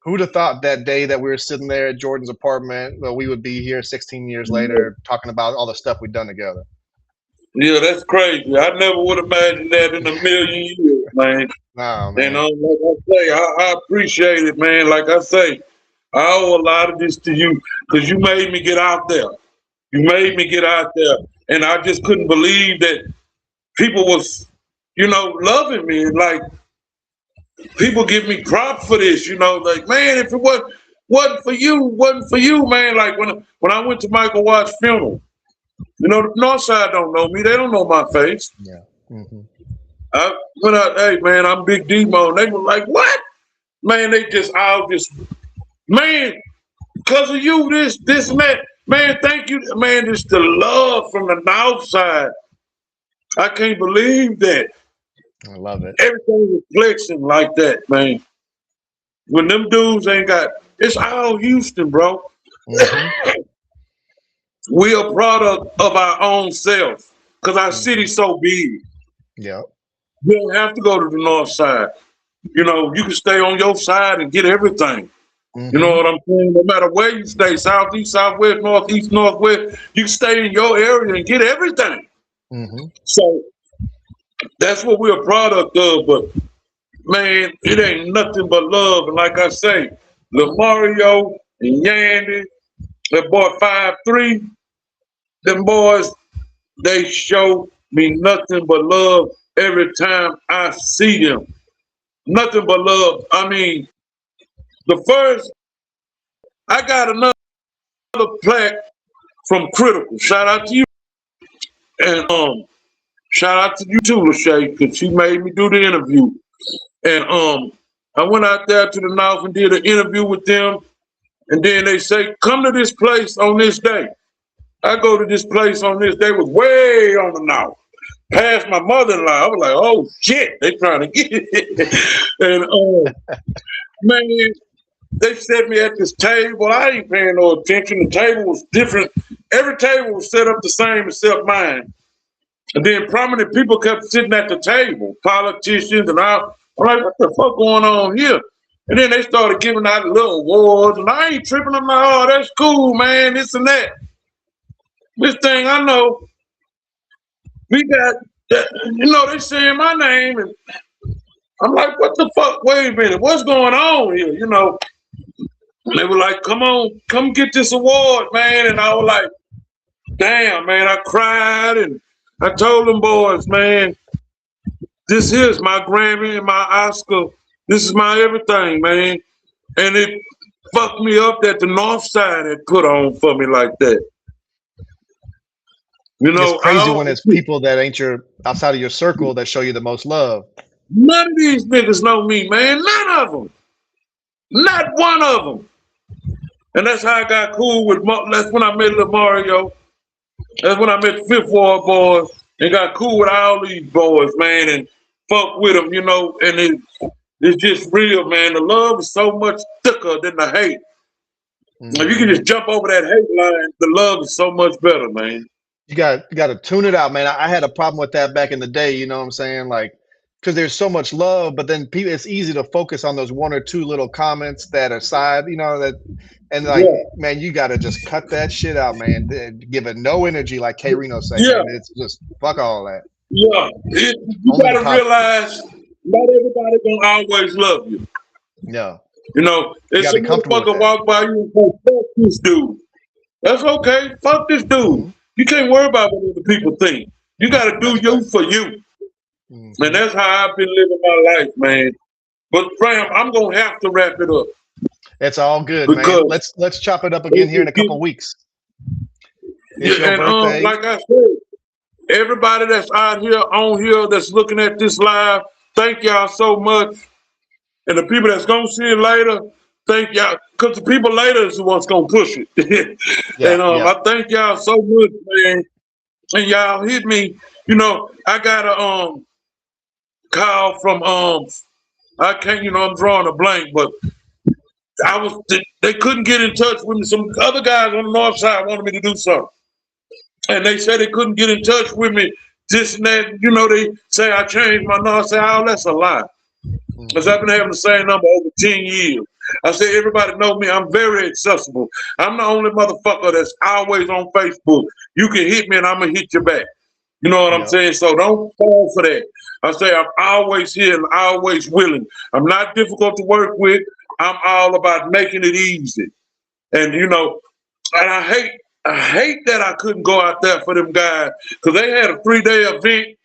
who'd have thought that day that we were sitting there at Jordan's apartment, well, we would be here 16 years later talking about all the stuff we've done together. Yeah, that's crazy. I never would have imagined that in a million years, man. Nah, man. And like I say, I appreciate it, man. Like I say, I owe a lot of this to you because you made me get out there. You made me get out there. And I just couldn't believe that people was, you know, loving me. And like, people give me props for this, you know, like, man, if it wasn't for you, man. Like when I went to Michael Watt's funeral, you know, the North Side don't know me. They don't know my face. Yeah. Mm-hmm. I went out, hey, man, I'm Big DeMo. And they were like, what? Man, man, because of you, this, and that. Man, thank you. Man, just the love from the North Side. I can't believe that. I love it. Everything was flexing like that, man. When them dudes ain't got, it's all Houston, bro. Mm-hmm. We a product of our own self because our city's so big. Yeah. You don't have to go to the North Side. You know, you can stay on your side and get everything. Mm-hmm. You know what I'm saying? No matter where you stay, southeast, southwest, northeast, northwest, you can stay in your area and get everything. Mm-hmm. So that's what we're a product of. But man, it ain't nothing but love. And like I say, Lil Mario and Yandy, that boy 5'3", them boys, they show me nothing but love every time I see them. Nothing but love. I mean, I got another plaque from Critical. Shout out to you. And shout out to you too, Lachey, because she made me do the interview. And I went out there to the North and did an interview with them. And then they say, come to this place on this day. I go to this place on this day, was way on the North. Past my mother-in-law. I was like, oh shit, they trying to get it. And man, they set me at this table. I ain't paying no attention. The table was different. Every table was set up the same except mine. And then prominent people kept sitting at the table, politicians and all. I'm like, what the fuck going on here? And then they started giving out little awards, and I ain't tripping. I'm like, oh, that's cool, man, this and that. This thing I know, we got, you know, they saying my name, and I'm like, what the fuck? Wait a minute, what's going on here? You know, and they were like, come on, come get this award, man. And I was like, damn, man, I cried, and I told them boys, man, this here's my Grammy and my Oscar. This is my everything, man. And it fucked me up that the North Side had put on for me like that. You know, It's crazy when it's people that ain't outside of your circle that show you the most love. None of these niggas know me, man. None of them. Not one of them. And that's how I got cool with. That's when I met Lil Mario. That's when I met the Fifth Ward boys and got cool with all these boys, man, and fuck with them, you know. And it's just real, man. The love is so much thicker than the hate. Mm-hmm. If you can just jump over that hate line, the love is so much better, man. You got to tune it out, man. I had a problem with that back in the day. You know what I'm saying? Like, because there's so much love, but then it's easy to focus on those one or two little comments that are side, you know, that, and like, man, you got to just cut that shit out, man. Give it no energy, like K Reno said. Yeah. Man. It's just fuck all that. Yeah, you got to realize not everybody gonna always love you. Yeah. You know, if some motherfucker walk by you and say, fuck this dude, that's okay. Fuck this dude. Mm-hmm. You can't worry about what other people think. You got to do you for you. Mm-hmm. And that's how I've been living my life, man. But Fram, I'm gonna have to wrap it up. It's all good, man. Let's chop it up again here in a couple weeks. It's your birthday. Like I said, everybody that's out here on here that's looking at this live, thank y'all so much. And the people that's gonna see it later, thank y'all, because the people later is the ones gonna push it. I thank y'all so much, man. And y'all hit me. You know, I got a call from I can't, you know, I'm drawing a blank, but they couldn't get in touch with me. Some other guys on the North Side wanted me to do something. And they said they couldn't get in touch with me. This and that, you know, they say I changed my number. I say, oh, that's a lie. Because I've been having the same number over 10 years. I say, everybody know me. I'm very accessible. I'm the only motherfucker that's always on Facebook. You can hit me and I'm going to hit you back. You know what I'm saying? So don't fall for that. I say, I'm always here and always willing. I'm not difficult to work with. I'm all about making it easy. And, you know, and I hate that I couldn't go out there for them guys because they had a 3-day event.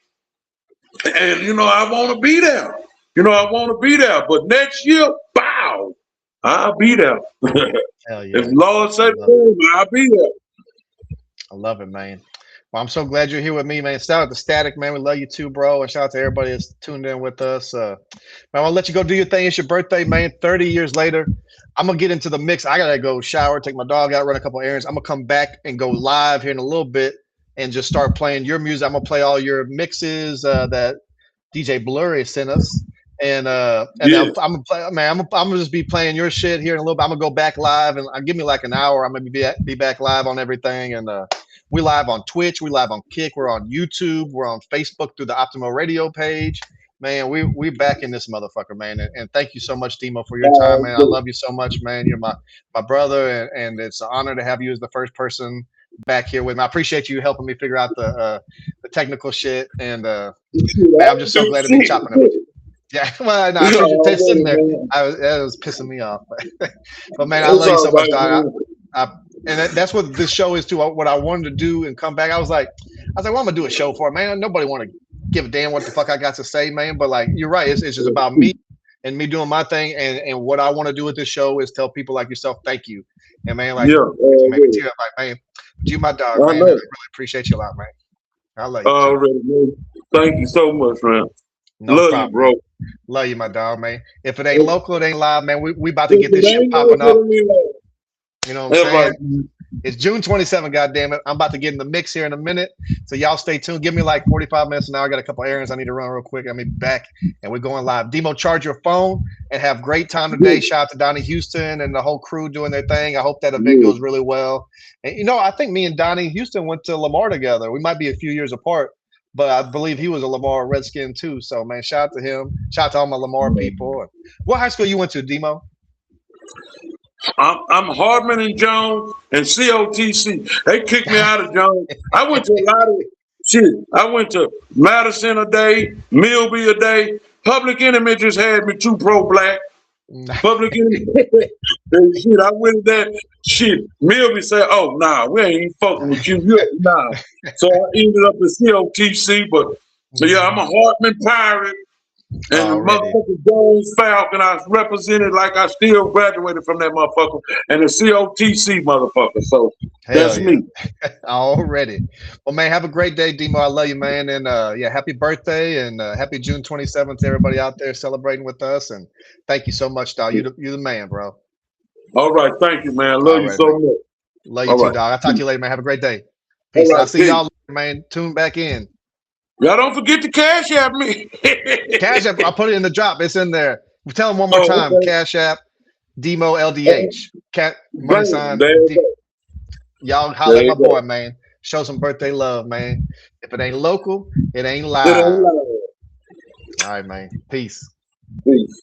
And, you know, I want to be there. You know, I want to be there. But next year, bow, I'll be there. Hell yeah. If Lord said, I'll be there. I love it, man. Well, I'm so glad you're here with me, man. Shout out to Static, man. We love you too, bro. And shout out to everybody that's tuned in with us. Man, I want to let you go do your thing. It's your birthday, man. 30 years later. I'm going to get into the mix. I got to go shower, take my dog out, run a couple errands. I'm going to come back and go live here in a little bit and just start playing your music. I'm going to play all your mixes that DJ Blurry sent us. And I'm gonna play, man. I'm gonna just be playing your shit here in a little bit. I'm gonna go back live and give me like an hour. I'm gonna be back live on everything. And we live on Twitch, we live on Kick, we're on YouTube, we're on Facebook through the Optimo Radio page. Man, we back in this motherfucker, man. And thank you so much, DeMo, for your time, man. I love you so much, man. You're my brother, and it's an honor to have you as the first person back here with me. I appreciate you helping me figure out the technical shit. And man, I'm just so glad to be chopping it with you. Yeah, well, no, I appreciate you sitting there. That was pissing me off. But man, I love you so much, dog. And that's what this show is too. What I wanted to do and come back. I was like, well, I'm gonna do a show for it, man. Nobody want to give a damn what the fuck I got to say, man. But like, you're right. It's just about me and me doing my thing. And what I want to do with this show is tell people like yourself, thank you. And man, like, make me tear up, like, man, you my dog, man. I really appreciate you a lot, man. I love you. Already, man. Thank you so much, man. No love problem, you, bro. Love you, my dog, man. If it ain't local, it ain't live, man. We about to get this shit popping up. You know what I'm saying? It's June 27th, goddammit. I'm about to get in the mix here in a minute. So y'all stay tuned. Give me like 45 minutes now. I got a couple errands I need to run real quick. I'm gonna be back and we're going live. DeMo, charge your phone and have great time today. Shout out to Donnie Houston and the whole crew doing their thing. I hope that event goes really well. And you know, I think me and Donnie Houston went to Lamar together. We might be a few years apart, but I believe he was a Lamar Redskin too. So man, shout out to him. Shout out to all my Lamar people. What high school you went to, DeMo? I'm Hardman and Jones and COTC. They kicked me out of Jones. I went to a lot of shit. I went to Madison a day, Milby a day. Public Enemy just had me too pro-black. Public Enemy. Shit, I went to that shit. Milby said, oh, nah, we ain't even fucking with you. Nah. So I ended up at COTC, but So yeah, I'm a Hartman Pirate and the Already. motherfucking Jones Falcon. I represented like I still graduated from that motherfucker, and the COTC motherfucker. So Hell that's yeah. me. Already. Well, man, have a great day, DeMo. I love you, man. And yeah, happy birthday and happy June 27th to everybody out there celebrating with us. And thank you so much, dog. You the man, bro. All right, thank you, man. Love All you right, so man. much. Love you All too, right. dog. I'll talk to you later, man. Have a great day. All Peace. And right, I'll see peace. y'all later, man. Tune back in. Y'all don't forget to cash at me. Cash App, I'll put it in the drop. It's in there. Tell them one more time. Okay. Cash App, DeMo LDH. Cat money sign. There you go. Y'all holler There at my you go. boy, man. Show some birthday love, man. If it ain't local, it ain't It ain't live. loud. All right, man. Peace. Peace.